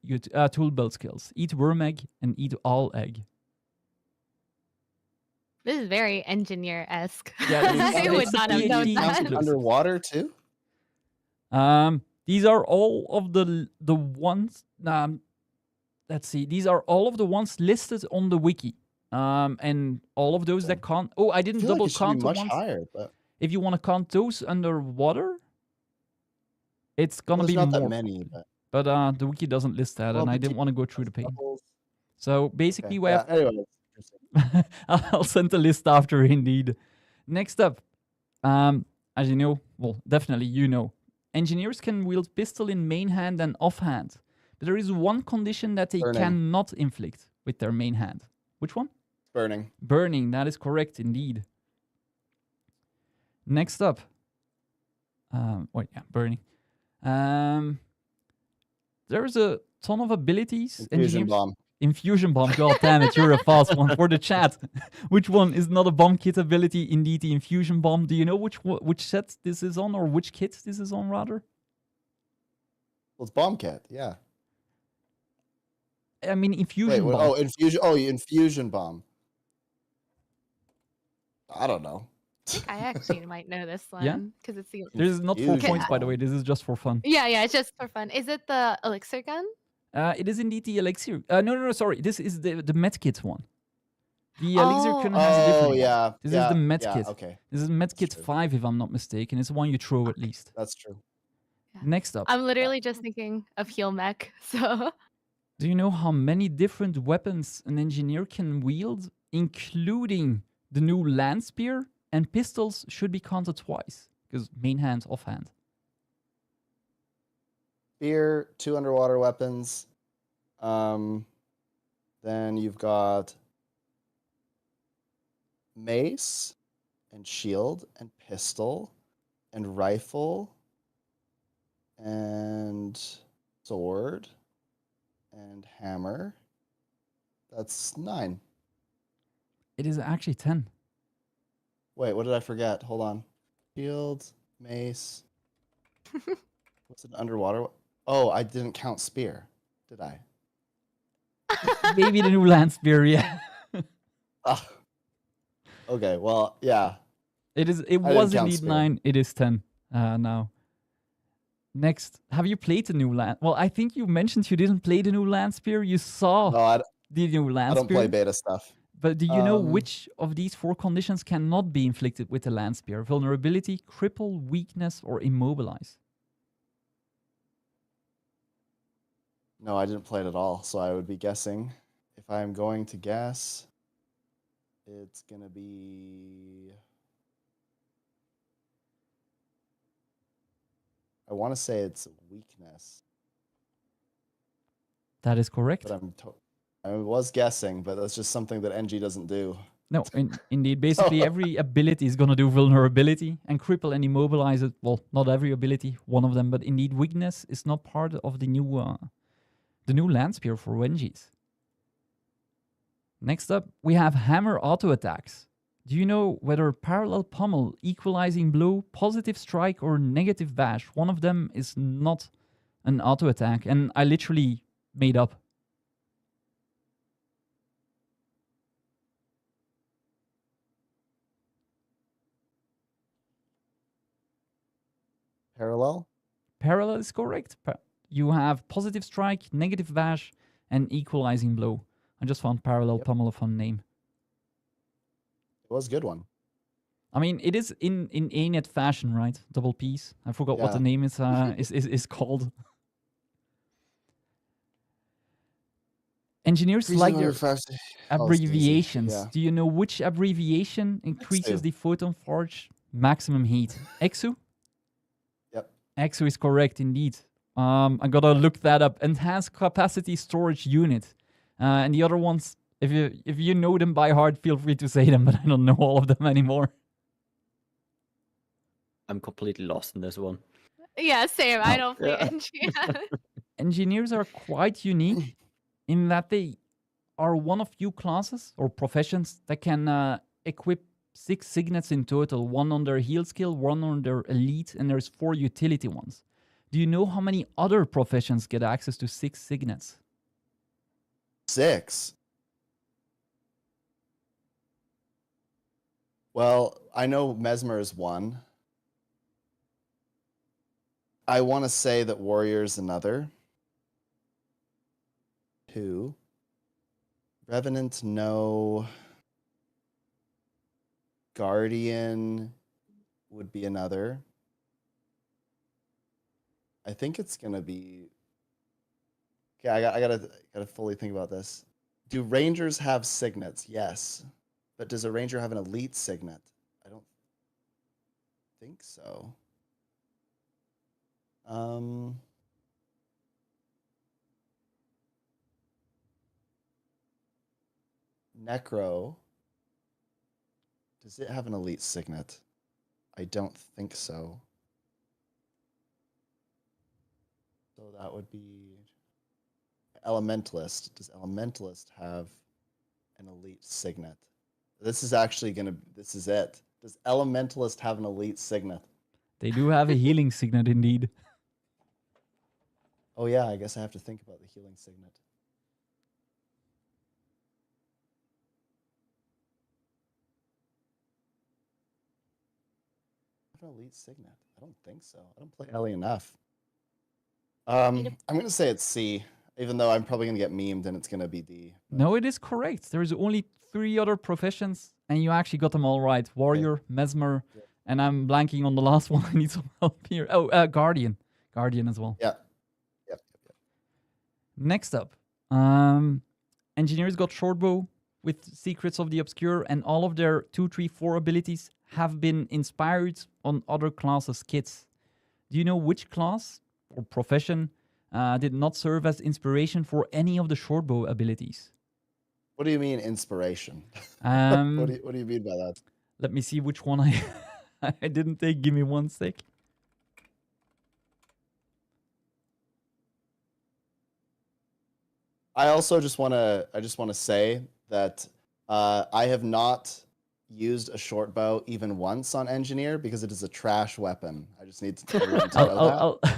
tool belt skills, Eat Worm Egg and Eat All Egg. This is very engineer-esque. Yeah, I would not have known that. Underwater too? These are all of the ones. Let's see. These are all of the ones listed on the wiki. And all of those that can't. Oh, I didn't double count the much ones. higher, but if you want to count those underwater, it's gonna there's be not more. that many, but the wiki doesn't list that, and I didn't want to go through the pain. So basically, we have. Anyway, I'll send the list after, indeed. Next up, as you know, well, definitely you know, engineers can wield pistol in main hand and off hand, but there is one condition that they cannot inflict with their main hand. Which one? Burning. Burning, that is correct, indeed. Next up, burning. There's a ton of abilities. Infusion bomb. Infusion bomb. God damn it, you're a fast one for the chat. Which one is not a bomb kit ability? Indeed, the infusion bomb. Do you know which set this is on, or which kit this is on, rather? Well, it's bomb kit, yeah. I mean, infusion bomb. Infusion. Oh, infusion bomb. I don't know. I actually might know this one. Yeah? Because it's the. This is not 4 points, by the way. This is just for fun. Yeah, it's just for fun. Is it the elixir gun? It is indeed the elixir. No, sorry. This is the medkit one. The elixir gun has a different one. This is the medkit. Okay. This is medkit 5, if I'm not mistaken. It's the one you throw at least. That's true. Yeah. Next up. I'm literally just thinking of heal mech. So. Do you know how many different weapons an engineer can wield, including the new land spear? And pistols should be counted twice, because main hand, off hand. Spear, 2 underwater weapons. Then you've got mace and shield and pistol and rifle and sword and hammer. That's 9. It is actually 10. Wait, what did I forget? Hold on. Shield, mace. What's an underwater? Oh, I didn't count spear, did I? Maybe the new land spear, yeah. Ah. Okay, well, yeah. It I didn't was count indeed spear. 9. It is 10 now. Next, have you played the new land? Well, I think you mentioned you didn't play the new land spear. You saw No, the new I land don't spear. play beta stuff. But do you know which of these 4 conditions cannot be inflicted with the land spear? Vulnerability, cripple, weakness, or immobilize? No, I didn't play it at all, so I would be guessing. If I'm going to guess, it's going to be... I want to say it's weakness, That is correct. but I was guessing, but that's just something that NG doesn't do. No, indeed. Basically, every ability is going to do vulnerability and cripple and immobilize it. Well, not every ability, one of them, but indeed weakness is not part of the new land spear for Wenjis. Next up, we have hammer auto attacks. Do you know whether parallel pummel, equalizing blow, positive strike, or negative bash? One of them is not an auto attack, and I literally made up. Parallel? Parallel is correct. You have positive strike, negative bash, and equalizing blow. I just found parallel pummel a fun name. It was a good one. I mean, it is in ANET fashion, right? Double piece. I forgot what the name is called. Engineers like their abbreviations. Yeah. Do you know which abbreviation increases the photon forge maximum heat? EXU? Yep. EXU is correct indeed. I gotta look that up. Enhanced capacity storage unit. And the other ones, if you know them by heart, feel free to say them, but I don't know all of them anymore. I'm completely lost in this one. Yeah, same. I don't play Yeah. NG. Engineers are quite unique in that they are one of few classes or professions that can equip 6 signets in total. 1 on their heal skill, 1 on their elite, and there's 4 utility ones. Do you know how many other professions get access to 6 signets? 6? Well, I know Mesmer is 1. I want to say that Warrior's another. 2. Revenant, no. Guardian would be another. I think it's gonna be. Okay, I gotta fully think about this. Do Rangers have signets? Yes, but does a Ranger have an elite signet? I don't think so. Necro. Does it have an elite signet? I don't think so. So that would be Elementalist. Does Elementalist have an elite signet? This is actually this is it. Does Elementalist have an elite signet? They do have a healing signet indeed. Oh yeah, I guess I have to think about the healing signet. I have an elite signet. I don't think so. I don't play Ellie enough. I'm gonna say it's C, even though I'm probably gonna get memed and it's gonna be D. No, it is correct. There's only 3 other professions, and you actually got them all right. Warrior, Mesmer, and I'm blanking on the last one. I need some help here. Oh, Guardian. Guardian as well. Yeah. Next up, engineers got shortbow with Secrets of the Obscure, and all of their 2, 3, 4 abilities have been inspired on other classes' kits. Do you know which class or profession did not serve as inspiration for any of the shortbow abilities? What do you mean inspiration? Um, what do you mean by that? Let me see which one I didn't take. Give me 1 sec. I also just want to say that I have not used a short bow even once on engineer because it is a trash weapon. I just need everyone to know that.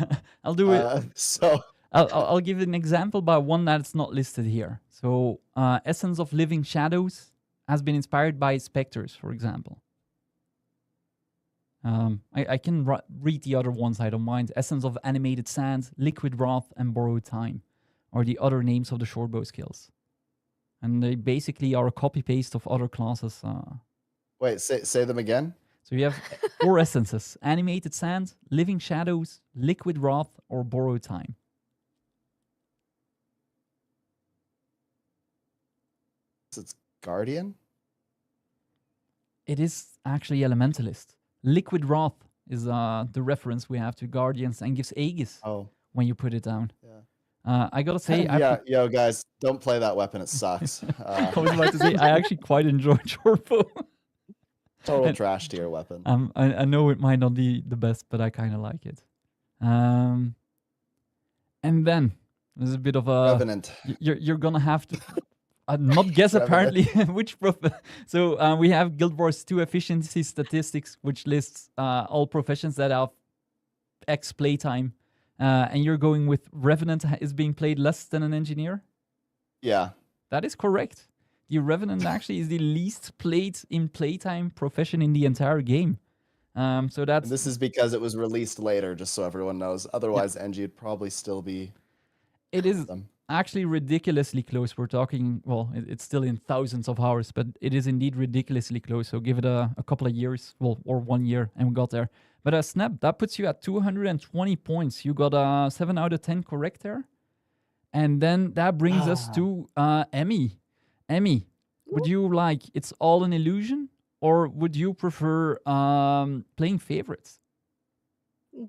I'll I'll do it. So I'll give an example by one that's not listed here. So, Essence of Living Shadows has been inspired by Spectres, for example. I can read the other ones, I don't mind. Essence of Animated Sand, Liquid Wrath, and Borrowed Time are the other names of the shortbow skills. And they basically are a copy-paste of other classes. wait, say them again. So you have 4 essences: Animated Sand, Living Shadows, Liquid Wrath, or Borrowed Time. It's Guardian. It is actually Elementalist. Liquid Wrath is the reference we have to Guardians and gives Aegis Oh, when you put it down. yeah. I gotta say, Yeah, yo, guys, don't play that weapon. It sucks. I was about to say, I actually quite enjoy shortbow. Total trash tier weapon. I know it might not be the best, but I kind of like it. And then there's a bit of a Revenant. you're gonna have to not guess apparently which so we have Guild Wars 2 efficiency statistics, which lists all professions that have X playtime, and you're going with Revenant is being played less than an engineer. Yeah. That is correct. The Revenant actually is the least played in playtime profession in the entire game. So that's And this is because it was released later, just so everyone knows. Otherwise, NG would probably still be. it is them. actually ridiculously close. We're talking, well, it's still in thousands of hours, but it is indeed ridiculously close. So give it a couple of years, well, or 1 year, and we got there. But Snap, that puts you at 220 points. You got a 7 out of 10 correct there. And then that brings us to Emmy. Emmy, would you like It's All an Illusion, or would you prefer playing favorites?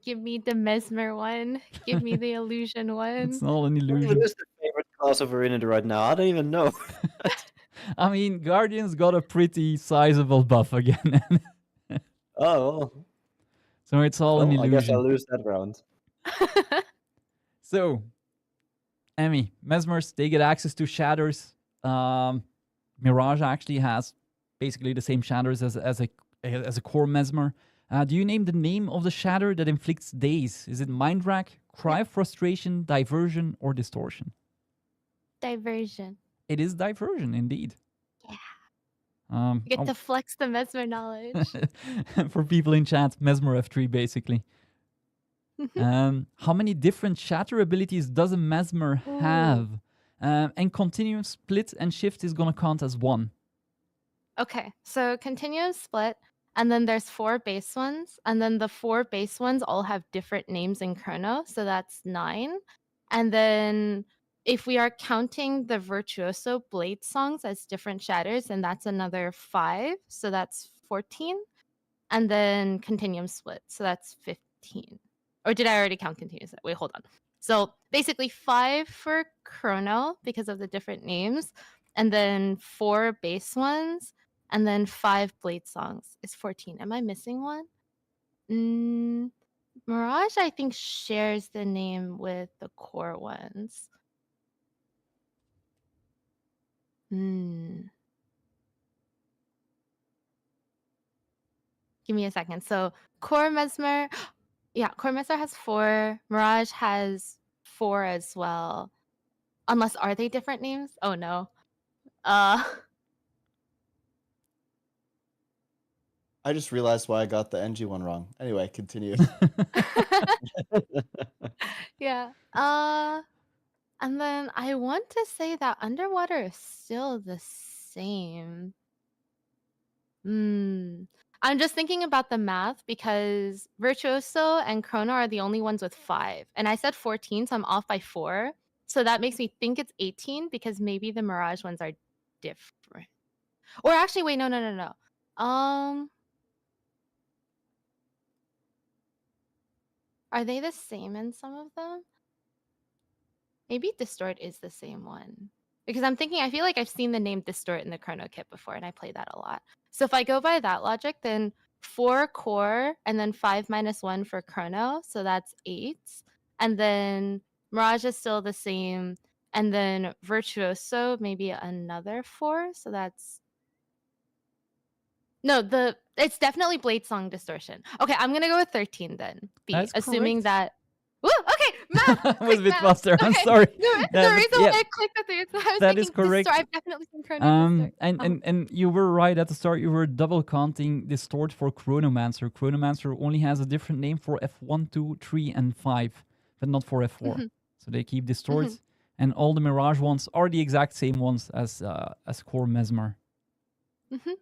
Give me the Mesmer one. Give me the Illusion It's one. All an What even Illusion. is the favorite class of Arena right now? I don't even know. I mean, Guardians got a pretty sizable buff again. Oh, So it's all an well, I guess I'll illusion. lose that round. So, Emmy, Mesmers, they get access to shatters. Mirage actually has basically the same shatters as a core Mesmer. Do you name the name of the shatter that inflicts daze? Is it Mind Rack, Cry of Frustration, Diversion, or Distortion? Diversion. It is Diversion, indeed. Yeah. You get to flex the Mesmer knowledge. For people in chat, Mesmer F3 basically. How many different shatter abilities does a Mesmer have? And continuum split and shift is gonna count as 1. Okay, so continuum split, and then there's 4 base ones, and then the 4 base ones all have different names in Chrono, so that's 9. And then if we are counting the Virtuoso Blade songs as different shatters, then that's another 5, so that's 14. And then continuum split, so that's 15. Or did I already count continuum split? Wait, hold on. So basically 5 for Chrono because of the different names, and then 4 base ones, and then 5 blade songs is 14. Am I missing one? Mirage, I think, shares the name with the core ones. Give me a second. So core Mesmer, yeah, core Mesmer has 4. Mirage has 4 as well. Unless, are they different names? Oh no. I just realized why I got the NG one wrong. Anyway, continue. Yeah. And then I want to say that Underwater is still the same. I'm just thinking about the math because Virtuoso and Chrono are the only ones with 5. And I said 14, so I'm off by 4. So that makes me think it's 18 because maybe the Mirage ones are different. Or actually, wait, no. Are they the same in some of them? Maybe Distort is the same one. Because I'm thinking, I feel like I've seen the name Distort in the Chrono kit before, and I play that a lot. So if I go by that logic, then 4 core, and then 5 minus 1 for Chrono, so that's 8. And then Mirage is still the same. And then Virtuoso, maybe another 4. So that's it's definitely Blade Song Distortion. Okay, I'm gonna go with 13 then. B, That's assuming correct. that. Woo, okay, math. I was a Quick bit math. faster. I'm Okay. sorry. The Yeah, but reason yeah, why I clicked the 3 is I was that is thinking correct. I've definitely seen Chrono Distort. And you were right at the start. You were double counting Distort for Chronomancer. Chronomancer only has a different name for F1, 2, 3, and 5, but not for F4. Mhm. So they keep Distort, and all the Mirage ones are the exact same ones as Core Mesmer. Mhm.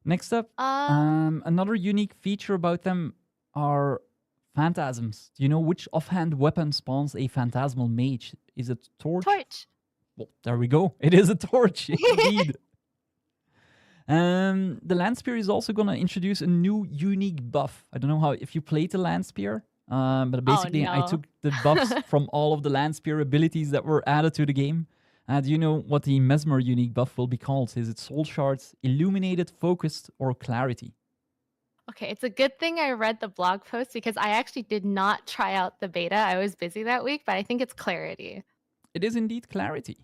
Next up, another unique feature about them are phantasms. Do you know which offhand weapon spawns a phantasmal mage? Is it torch? Torch. Well, there we go. It is a torch, indeed. The Land Spear is also going to introduce a new unique buff. I don't know if you played the Land Spear, but basically I no. took the buffs from all of the Land Spear abilities that were added to the game. Do you know what the Mesmer unique buff will be called? Is it Soul Shards, Illuminated, Focused, or Clarity? Okay, it's a good thing I read the blog post because I actually did not try out the beta. I was busy that week, but I think it's Clarity. It is indeed Clarity.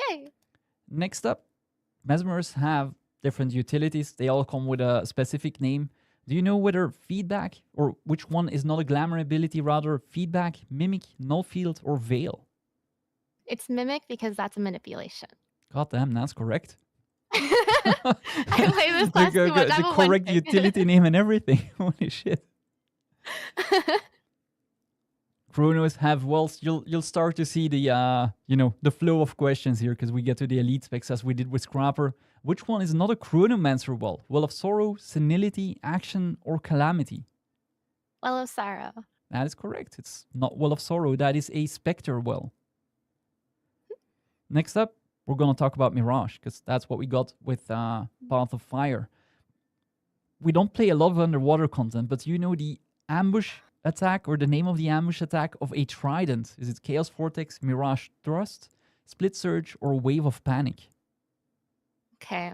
Yay! Next up, Mesmers have different utilities. They all come with a specific name. Do you know whether Feedback, or which one is not a glamour ability, rather Feedback, Mimic, Null Field, or Veil? It's Mimic because that's a manipulation. God damn, that's correct. I play this class too much. The correct utility name and everything. Holy shit. Chronos have wells. You'll start to see the the flow of questions here because we get to the elite specs as we did with Scrapper. Which one is not a Chronomancer well? Well of Sorrow, Senility, Action, or Calamity? Well of Sorrow. That is correct. It's not Well of Sorrow. That is a Spectre well. Next up, we're going to talk about Mirage because that's what we got with Path of Fire. We don't play a lot of underwater content, but you know the ambush attack or the name of the ambush attack of a Trident? Is it Chaos Vortex, Mirage Thrust, Split Surge, or Wave of Panic? Okay.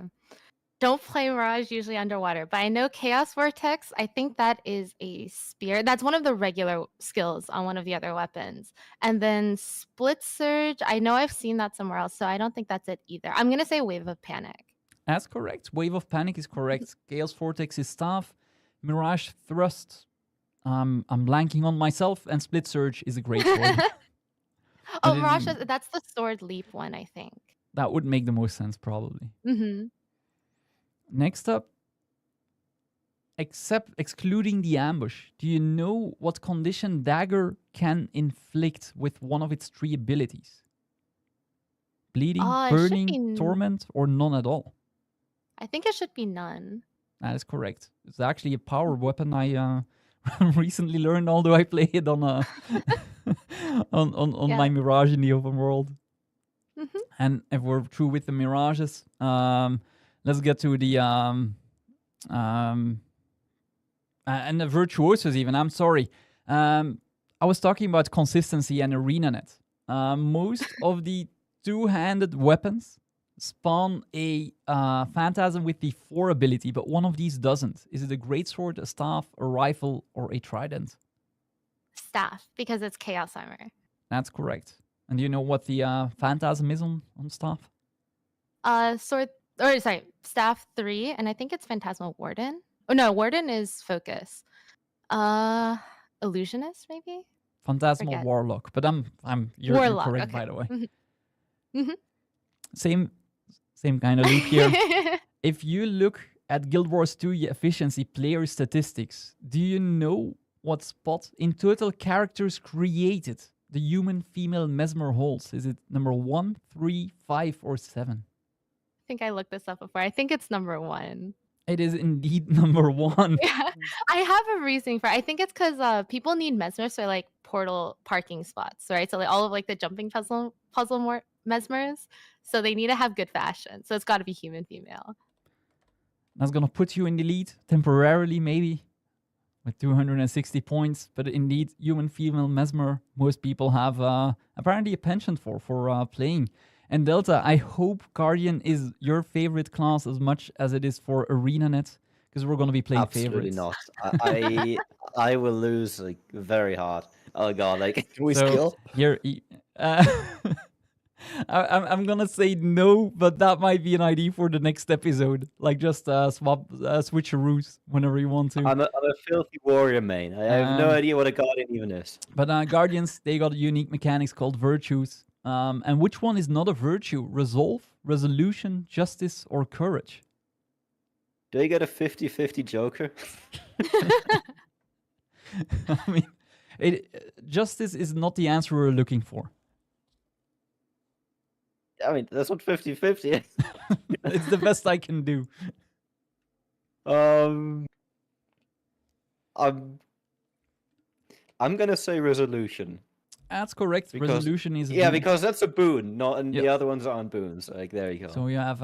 Don't play Mirage usually underwater, but I know Chaos Vortex, I think that is a spear. That's one of the regular skills on one of the other weapons. And then Split Surge, I know I've seen that somewhere else, so I don't think that's it either. I'm going to say Wave of Panic. That's correct. Wave of Panic is correct. Chaos Vortex is Staff. Mirage Thrust, I'm blanking on myself, and Split Surge is a great sword. Oh, Mirage, that's the sword leap one, I think. That would make the most sense, probably. Mm-hmm. Next up, excluding the ambush, do you know what condition Dagger can inflict with one of its 3 abilities? Bleeding, burning, torment, or none at all? I think it should be none. That is correct. It's actually a power weapon I recently learned, although I play it on my Mirage in the open world. Mm-hmm. And if we're through with the Mirages, let's get to the and the Virtuosos even. I'm sorry. I was talking about consistency and ArenaNet. Most of the 2-handed weapons spawn a Phantasm with the 4 ability, but one of these doesn't. Is it a Greatsword, a Staff, a Rifle, or a Trident? Staff, because it's Chaos Armor. That's correct. And do you know what the Phantasm is on Staff? Staff 3, and I think it's Phantasmal Warden. Oh no, Warden is Focus. Illusionist, maybe? Phantasmal Warlock, but you're Warlock, correct, okay. by the way. Mm-hmm. Same kind of loop here. If you look at Guild Wars 2 efficiency player statistics, do you know what spot in total characters created the human female Mesmer holds? Is it number 1, 3, 5, or 7? I think I looked this up before. I think it's number 1. It is indeed number 1. Yeah, I have a reasoning for it. I think it's because people need Mesmers for like portal parking spots, right? So like all of like the jumping puzzle Mesmers. So they need to have good fashion. So it's got to be human female. That's going to put you in the lead temporarily, maybe, with 260 points. But indeed, human female Mesmer, most people have apparently a penchant for playing. And Delta, I hope Guardian is your favorite class as much as it is for ArenaNet, because we're going to be playing Absolutely favorites. not. I will lose like very hard. Oh god, like Can we So- steal? Here, I'm gonna say no, but that might be an idea for the next episode. Like just switcheroos whenever you want to. I'm a filthy warrior main. I have no Um, idea what a guardian even is. But Guardians, they got unique mechanics called virtues. And which one is not a virtue? Resolve, resolution, justice, or courage? Do I get a 50-50 Joker? I mean, justice is not the answer we're looking for. I mean, that's what 50-50 is. It's the best I can do. I'm gonna say resolution. That's correct. Because- Resolution is a Yeah, boon. because that's a boon, not and Yep. the other ones aren't boons. Like there you go. So you have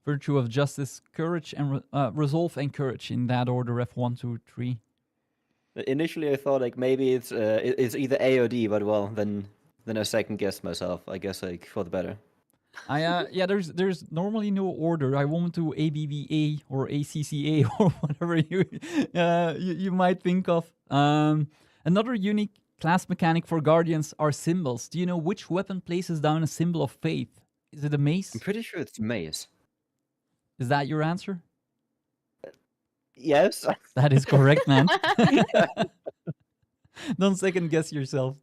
virtue of justice, courage, and resolve and courage in that order. F1, 2, 3. Initially, I thought like maybe it's either A or D, but well, then I second guessed myself. I guess like for the better. Yeah, there's normally no order. I won't do ABBA or ACCA or whatever you might think of. Another unique class mechanic for Guardians are symbols. Do you know which weapon places down a symbol of faith? Is it a mace? I'm pretty sure it's maze. Is that your answer? Yes. That is correct, man. Don't second guess yourself.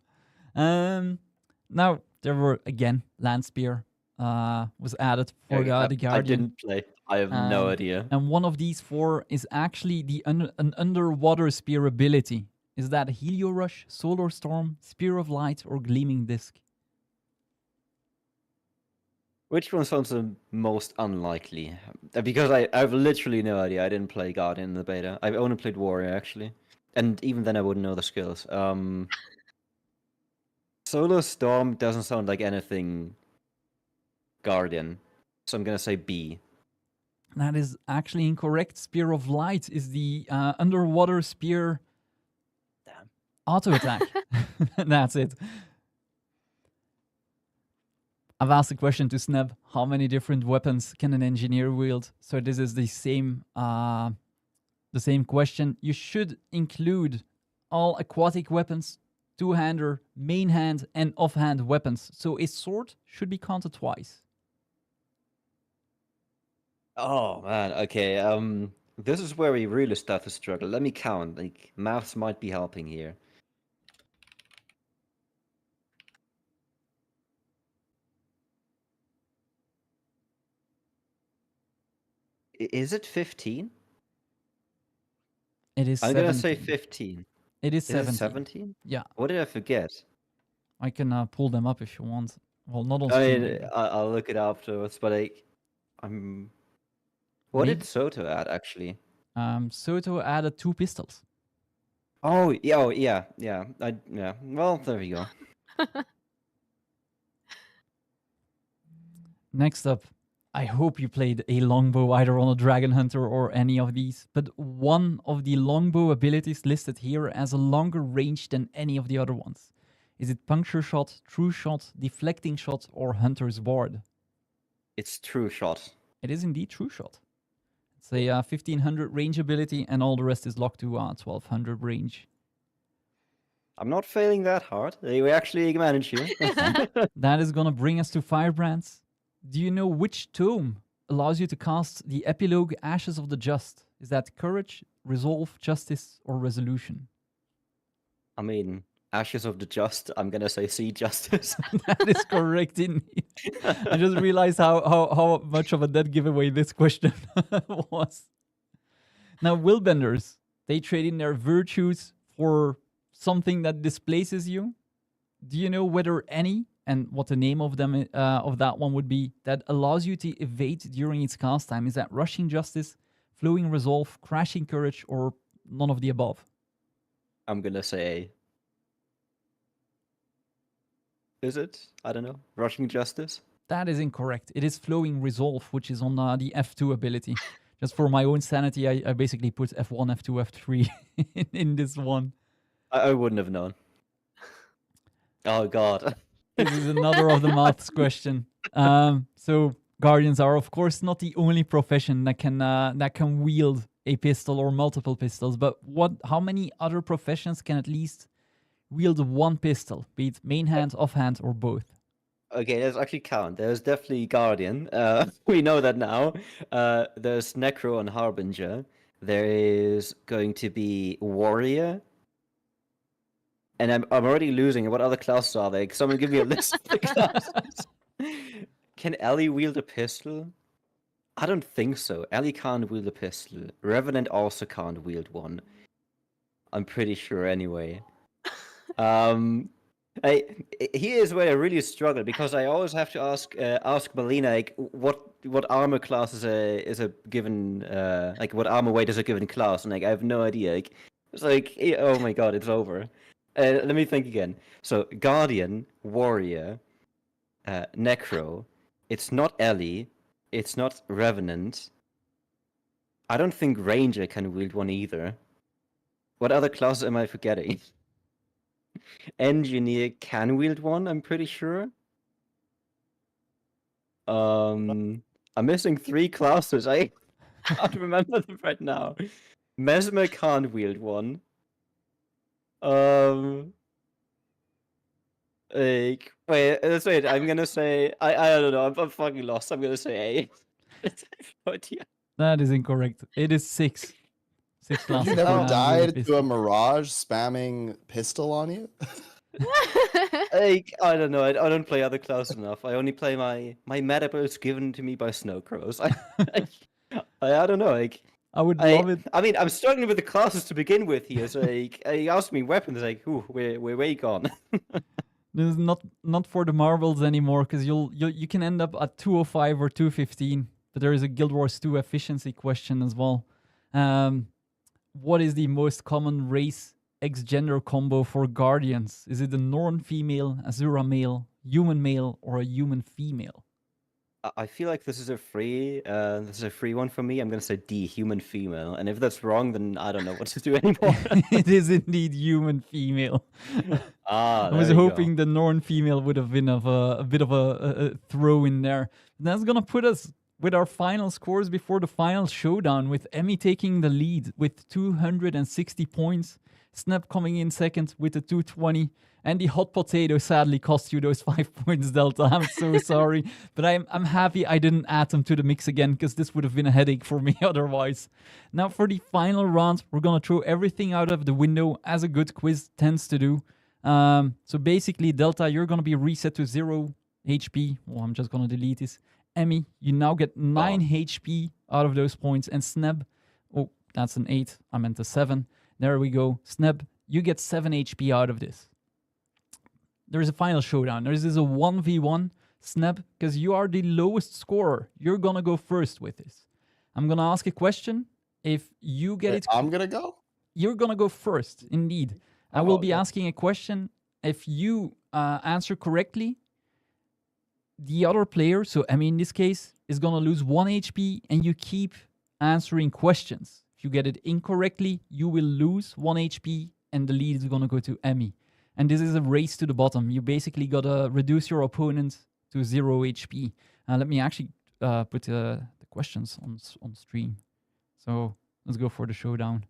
Now there were again land spear was added for the I Guardian. didn't play. I have no idea. And one of these four is actually an underwater spear ability. Is that Helio Rush, Solar Storm, Spear of Light, or Gleaming Disc? Which one sounds the most unlikely? Because I have literally no idea. I didn't play Guardian in the beta. I've only played Warrior actually, and even then I wouldn't know the skills. Solar Storm doesn't sound like anything Guardian, so I'm gonna say B. That is actually incorrect. Spear of Light is the underwater spear Damn. auto attack. That's it. I've asked a question to Sneb, how many different weapons can an engineer wield? So this is the same question. You should include all aquatic weapons, two-hander, main hand, and offhand weapons. So a sword should be counted twice. Oh man, okay. This is where we really start to struggle. Let me count. Like maths might be helping here. Is it 15? It is I'm 17. gonna say 15. It is Is 17. it 17? Yeah, What did I forget? I can pull them up if you want. Well, not on I stream. mean, I'll look it up afterwards, but I'm. What Maybe- did Soto add actually? Soto added 2 pistols. Oh yeah, yeah. Yeah. Well, there we go. Next up, I hope you played a longbow either on a Dragon Hunter or any of these, but one of the longbow abilities listed here has a longer range than any of the other ones. Is it puncture shot, true shot, deflecting shot, or hunter's ward? It's true shot. It is indeed true shot. It's a 1500 range ability, and all the rest is locked to 1200 range. I'm not failing that hard. We actually managed here. That is gonna bring us to Firebrands. Do you know which tome allows you to cast the epilogue Ashes of the Just? Is that Courage, Resolve, Justice, or Resolution? I mean, Ashes of the Just. I'm gonna say C Justice. That is correct indeed. I just realized how much of a dead giveaway this question was. Now, Willbenders, they trade in their virtues for something that displaces you. Do you know whether any, and what the name of them of that one would be, that allows you to evade during its cast time? Is that Rushing Justice, Flowing Resolve, Crashing Courage, or none of the above? I'm gonna say A. Is it? I don't know. Rushing Justice? That is incorrect. It is Flowing Resolve, which is on the F2 ability. Just for my own sanity, I basically put F1, F2, F3 in this one. I wouldn't have known. Oh god. This is another of the maths question. So Guardians are, of course, not the only profession that can wield a pistol or multiple pistols. But how many other professions can at least wield one pistol, be it main hand, offhand, or both? Okay, let's actually count. There's definitely Guardian. We know that now. There's Necro and Harbinger. There is going to be Warrior. And I'm already losing. What other classes are there? Someone give me a list of the classes. Can Ellie wield a pistol? I don't think so. Ellie can't wield a pistol. Revenant also can't wield one. I'm pretty sure anyway. Here's where I really struggle because I always have to ask Melina like what armor class is a given like what armor weight is a given class, and like I have no idea. Like it's like oh my god, it's over. Let me think again. So Guardian, Warrior, Necro. It's not Ellie. It's not Revenant. I don't think Ranger can wield one either. What other classes am I forgetting? Engineer can wield one, I'm pretty sure. I'm missing 3 classes. I can't remember them right now. Mesmer can't wield one. Like, wait, let's wait. I'm gonna say I don't know. I'm fucking lost. I'm gonna say A. No idea. That is incorrect. It is 6. 6 classes. You for never now with a died to pistol. a Mirage spamming pistol on you? Like, I don't know. I don't play other classes enough. I only play my meta builds given to me by Snowcrows. I don't know. Like, I would love it. I mean, I'm struggling with the classes to begin with here. So, like, you asked me weapons. Like, ooh, we're way gone. This is not for the marbles anymore, because you can end up at 205 or 215. But there is a Guild Wars 2 efficiency question as well. What is the most common race X-gender combo for Guardians? Is it a Norn female, Azura male, human male, or a human female? I feel like this is a free one for me. I'm gonna say D, human female. And if that's wrong, then I don't know what to do anymore. It is indeed human female. I was hoping the Norn female would have been a bit of a throw in there. That's gonna put us with our final scores before the final showdown, with Emmy taking the lead with 260 points, Snap coming in second with a 220, and the hot potato sadly cost you those 5 points delta. I'm so sorry, but I'm happy I didn't add them to the mix again, because this would have been a headache for me otherwise. Now for the final round, we're gonna throw everything out of the window, as a good quiz tends to do. So basically, Delta, you're gonna be reset to 0 HP. Well, I'm just gonna delete this. Emmy, you now get 9 HP out of those points, and Sneb, oh, that's an 8. I meant a 7. There we go. Sneb, you get 7 HP out of this. There is a final showdown. There is a 1v1. Sneb, because you are the lowest scorer, you're gonna go first with this. I'm gonna ask a question. If you get it, I'm gonna go? you're gonna go first, indeed. I will be asking a question. If you answer correctly, the other player, so I mean in this case, is gonna lose 1 HP, and you keep answering questions. If you get it incorrectly, you will lose 1 HP, and the lead is gonna go to Emmy. And this is a race to the bottom. You basically gotta reduce your opponent to 0 HP. Let me actually put the questions on stream. So let's go for the showdown.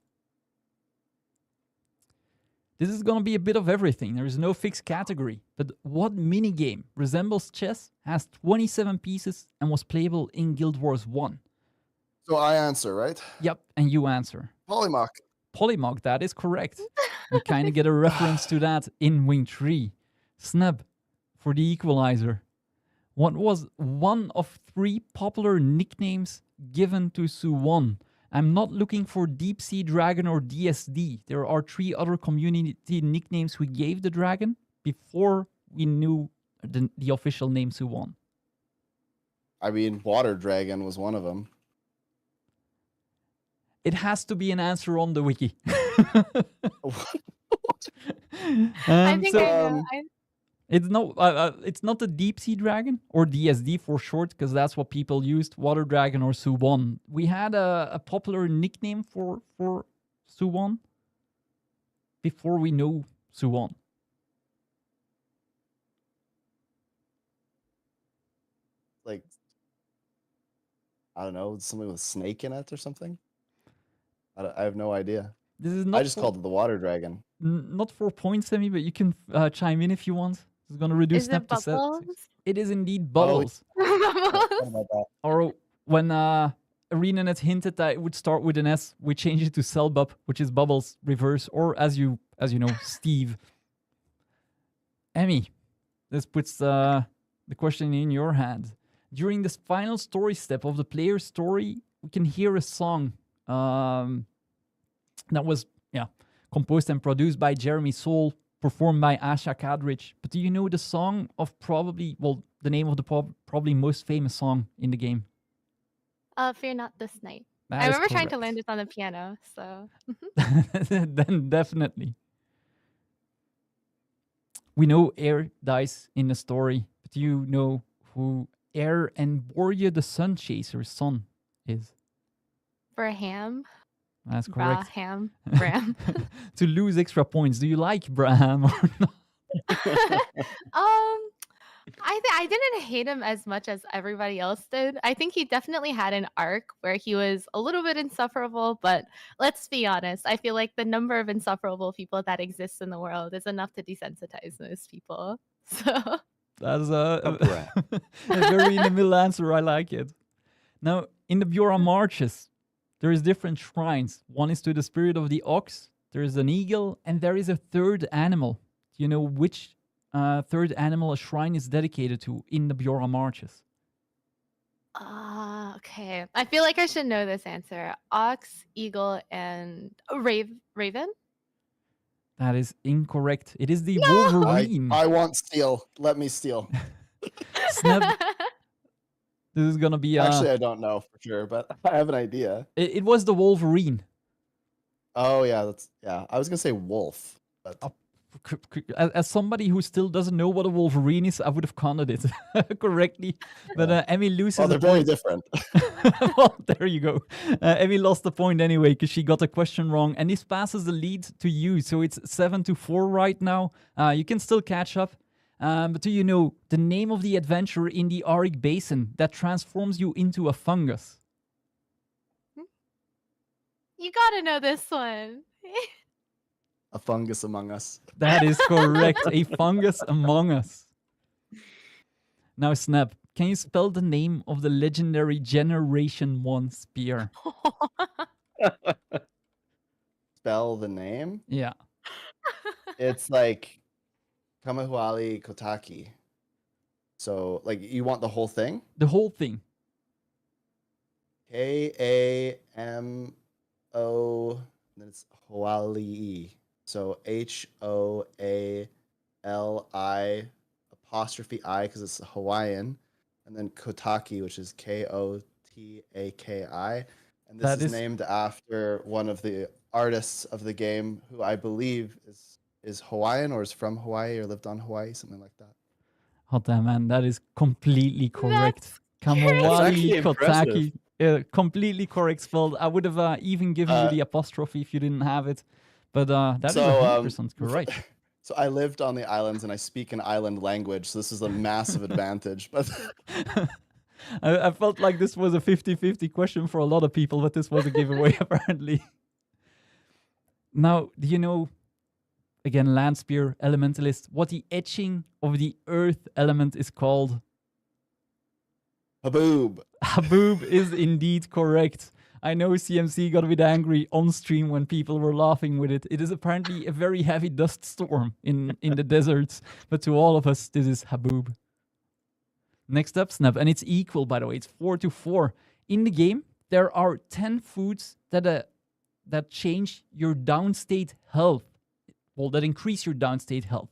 This is going to be a bit of everything. There is no fixed category. But what minigame resembles chess, has 27 pieces, and was playable in Guild Wars 1? So I answer, right? Yep, and you answer. Polymach. Polymog, that is correct. We kind of get a reference to that in Wing 3. Sneb, for the equalizer. What was one of 3 popular nicknames given to Suwon? I'm not looking for Deep Sea Dragon or DSD. There are 3 other community nicknames we gave the dragon before we knew the official name Suwon. I mean, Water Dragon was one of them. It has to be an answer on the wiki. I think I know. It's not the Deep Sea Dragon or DSD for short, because that's what people used. Water Dragon or Suwon. We had a popular nickname for Suwon before we know Suwon. Like, I don't know, something with snake in it or something. I have no idea. This is not. I just called it the Water Dragon. not 4 points, Emmy, but you can chime in if you want. It's gonna reduce Is Snap it to set. bubbles? It is indeed Oh, bubbles. What about that? Or when ArenaNet hinted that it would start with an S, we changed it to Cellbub, which is bubbles reverse, or as you know, Steve. Emmy, this puts the question in your hand. During this final story step of the player's story, we can hear a song that was composed and produced by Jeremy Soule, performed by Asha Kadrich. But do you know the song of the name of the probably most famous song in the game? Fear Not This Night. That I is remember trying to correct. land it on the piano, so. Then definitely. We know Air dies in the story, but do you know who Air and Borya the Sun Chaser's son is? Braham. That's correct. Braham. Bram. To lose extra points, do you like Braham or not? I didn't hate him as much as everybody else did. I think he definitely had an arc where he was a little bit insufferable, but let's be honest. I feel like the number of insufferable people that exists in the world is enough to desensitize most people. So That's A Braham. a very in the middle answer. I like it. Now, in the Bjora Marches, there is different shrines. One is to the spirit of the ox, there is an eagle, and there is a third animal. Do you know which third animal a shrine is dedicated to in the Bjora Marches? okay. I feel like I should know this answer. Ox, eagle, and raven? That is incorrect. It is the No! Wolverine. I want steal. Let me steal. Snap. This is gonna be Actually, I don't know for sure, but I have an idea. it was the Wolverine. Oh yeah, I was gonna say wolf, but Oh, As somebody who still doesn't know what a Wolverine is, I would have counted it correctly. But Emmy loses they're a very point. different. Well, there you go. Emmy lost the point anyway because she got the question wrong, and this passes the lead to you. So it's 7-4 right now. You can still catch up. But do you know the name of the adventure in the Auric Basin that transforms you into a fungus? You gotta know this one. A fungus among us. That is correct. A fungus among us. Now, Snap, can you spell the name of the legendary Generation 1 spear? Spell the name. Yeah. It's like Kamahuali Kotaki. So like you want the whole thing? The whole thing. KamO, and then it's Hoali. So HOALI apostrophe I because it's Hawaiian, and then Kotaki, which is KOTAKI. And this That is is- named after one of the artists of the game who I believe is Hawaiian or is from Hawaii or lived on Hawaii, something like that. Oh, damn, man. That is completely correct. crazy. Kamawali That's actually Kotaki. Completely correct spelled. I would have even given you the apostrophe if you didn't have it. But that is So, 100% correct. So I lived on the islands and I speak an island language, so this is a massive advantage. But I felt like this was a 50-50 question for a lot of people, but this was a giveaway apparently. Now, do you know, again, Landspear, Elementalist, what the etching of the earth element is called? Haboob. Haboob is indeed correct. I know CMC got a bit angry on stream when people were laughing with it. It is apparently a very heavy dust storm in the deserts, but to all of us, this is Haboob. Next up, Snap, and it's equal, by the way. It's 4-4. In the game, there are 10 foods that change your downstate health. Well, that increase your downstate health.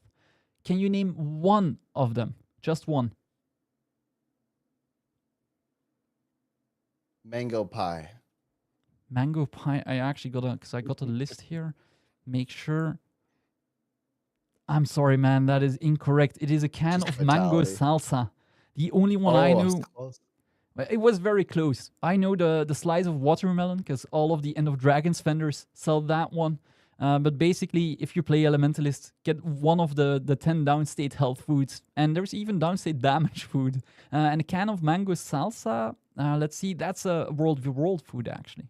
Can you name one of them? Just one. Mango pie. Mango pie. I actually got a list here. Make sure. I'm sorry, man. That is incorrect. It is a can Just of mango vitality. salsa. The only one I was knew. close. It was very close. I know the slice of watermelon because all of the End of Dragons vendors sell that one. But basically, if you play Elementalist, get one of the 10 downstate health foods. And there's even downstate damage food. And a can of mango salsa. Let's see. That's a world food, actually.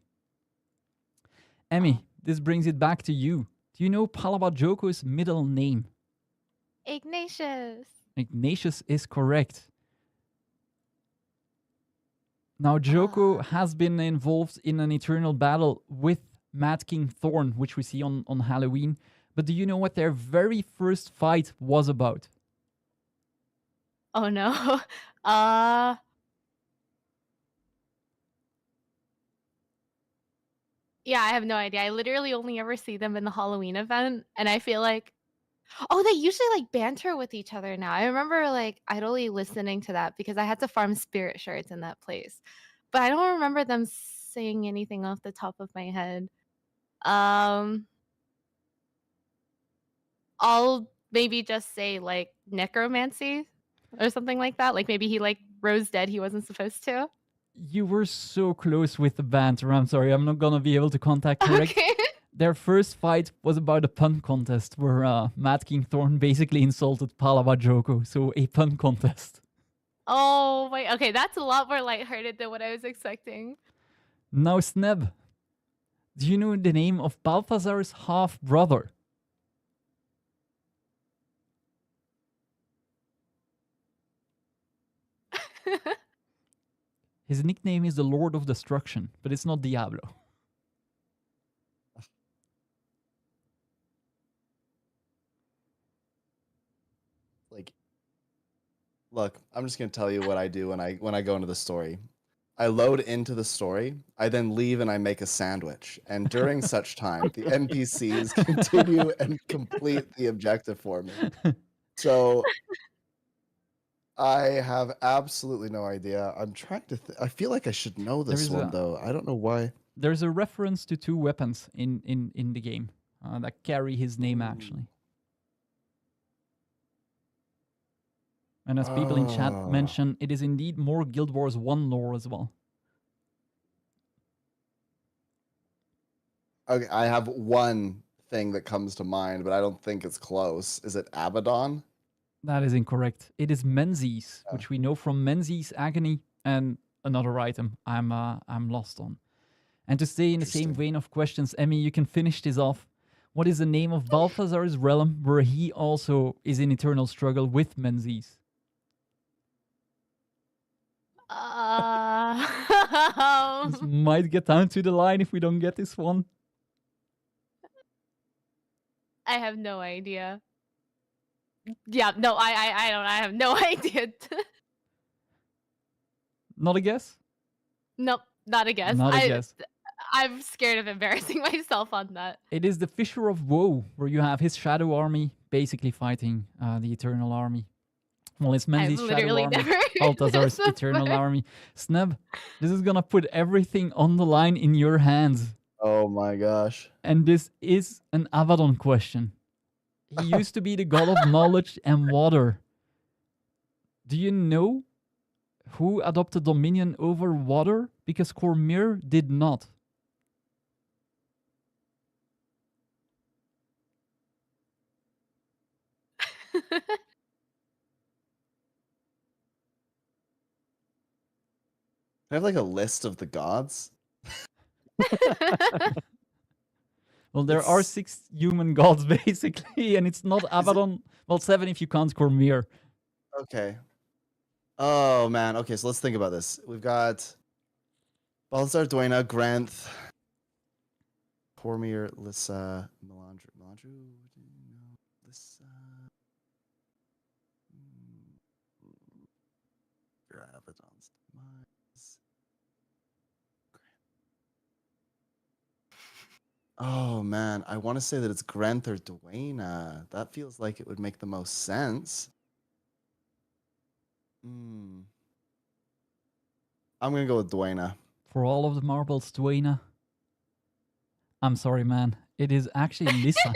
Emmy, this brings it back to you. Do you know Palabajoko's middle name? Ignatius. Ignatius is correct. Now, Joko has been involved in an eternal battle with Mad King Thorn, which we see on Halloween. But do you know what their very first fight was about? Oh no. Yeah, I have no idea. I literally only ever see them in the Halloween event, and I feel like, oh, they usually like banter with each other now. I remember like idly listening to that because I had to farm spirit shards in that place, but I don't remember them saying anything off the top of my head. I'll maybe just say like necromancy or something like that. Like maybe he like rose dead he wasn't supposed to. You were so close with the banter. I'm sorry, I'm not gonna be able to contact correct. Okay. Their first fight was about a pun contest where Mad King Thorn basically insulted Palabajoko, so a pun contest. Oh my, okay, that's a lot more lighthearted than what I was expecting. Now, Sneb, do you know the name of Balthazar's half-brother? His nickname is the Lord of Destruction, but it's not Diablo. Like, look, I'm just gonna tell you what I do when I go into the story. I load into the story, I then leave and I make a sandwich. And during such time, the NPCs continue and complete the objective for me. So I have absolutely no idea. I'm trying to I feel like I should know this one though. I don't know why. There's a reference to two weapons in the game that carry his name actually. And as people in chat mention, it is indeed more Guild Wars 1 lore as well. Okay, I have one thing that comes to mind, but I don't think it's close. Is it Abaddon? That is incorrect. It is Menzies, which we know from Menzies Agony and another item I'm lost on. And to stay in the same vein of questions, Emmy, you can finish this off. What is the name of Balthazar's realm where he also is in eternal struggle with Menzies? This might get down to the line if we don't get this one. I have no idea. Yeah, no, I don't. I have no idea. Not a guess? Nope, not a guess. Not a guess. I'm scared of embarrassing myself on that. It is the Fisher of Woe, where you have his shadow army basically fighting the Eternal Army. Well, it's Menzies' shadow army, Balthazar's Eternal Army. Sneb, this is gonna put everything on the line in your hands. Oh my gosh. And this is an Abaddon question. He used to be the god of knowledge and water. Do you know who adopted dominion over water? Because Cormyr did not. I have like a list of the gods. Well, there are 6 human gods basically, and it's not Abaddon. Well, 7 if you count Cormyr. Okay. Oh man. Okay, so let's think about this. We've got Balthazar, Dwayna, Granth, Cormyr, Lissa, Melandru, Lissa. Abaddon's demise. Oh man, I want to say that it's Granth or Dwayna. That feels like it would make the most sense. I'm gonna go with Dwayna. For all of the marbles, Dwayna. I'm sorry, man. It is actually Lissa.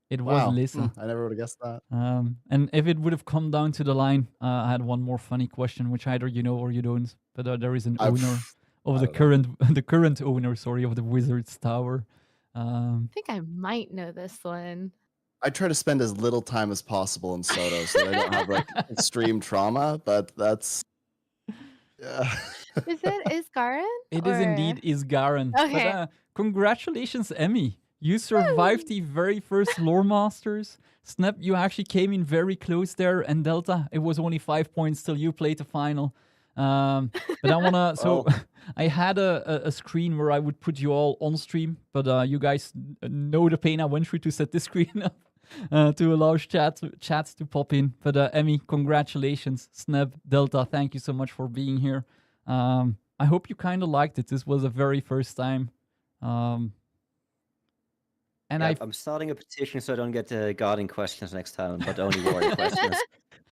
It was Lissa. I never would have guessed that. And if it would have come down to the line, I had one more funny question, which either you know or you don't. But there is an owner of the current owner, sorry, of the Wizard's Tower. I think I might know this one. I try to spend as little time as possible in Soto so that I don't have like extreme trauma, but that's Is it Isgarin? It is indeed Isgarin. Okay. But, congratulations, Emmy. You survived the very first Loremasters. Snap, you actually came in very close there, and Delta, it was only 5 points till you played the final. But I wanna. So I had a screen where I would put you all on stream, but you guys know the pain I went through to set this screen up to allow chats to pop in. But Emmy, congratulations, Snap, Delta, thank you so much for being here. I hope you kind of liked it. This was the very first time. And I'm starting a petition so I don't get guarding questions next time, but only warrior questions.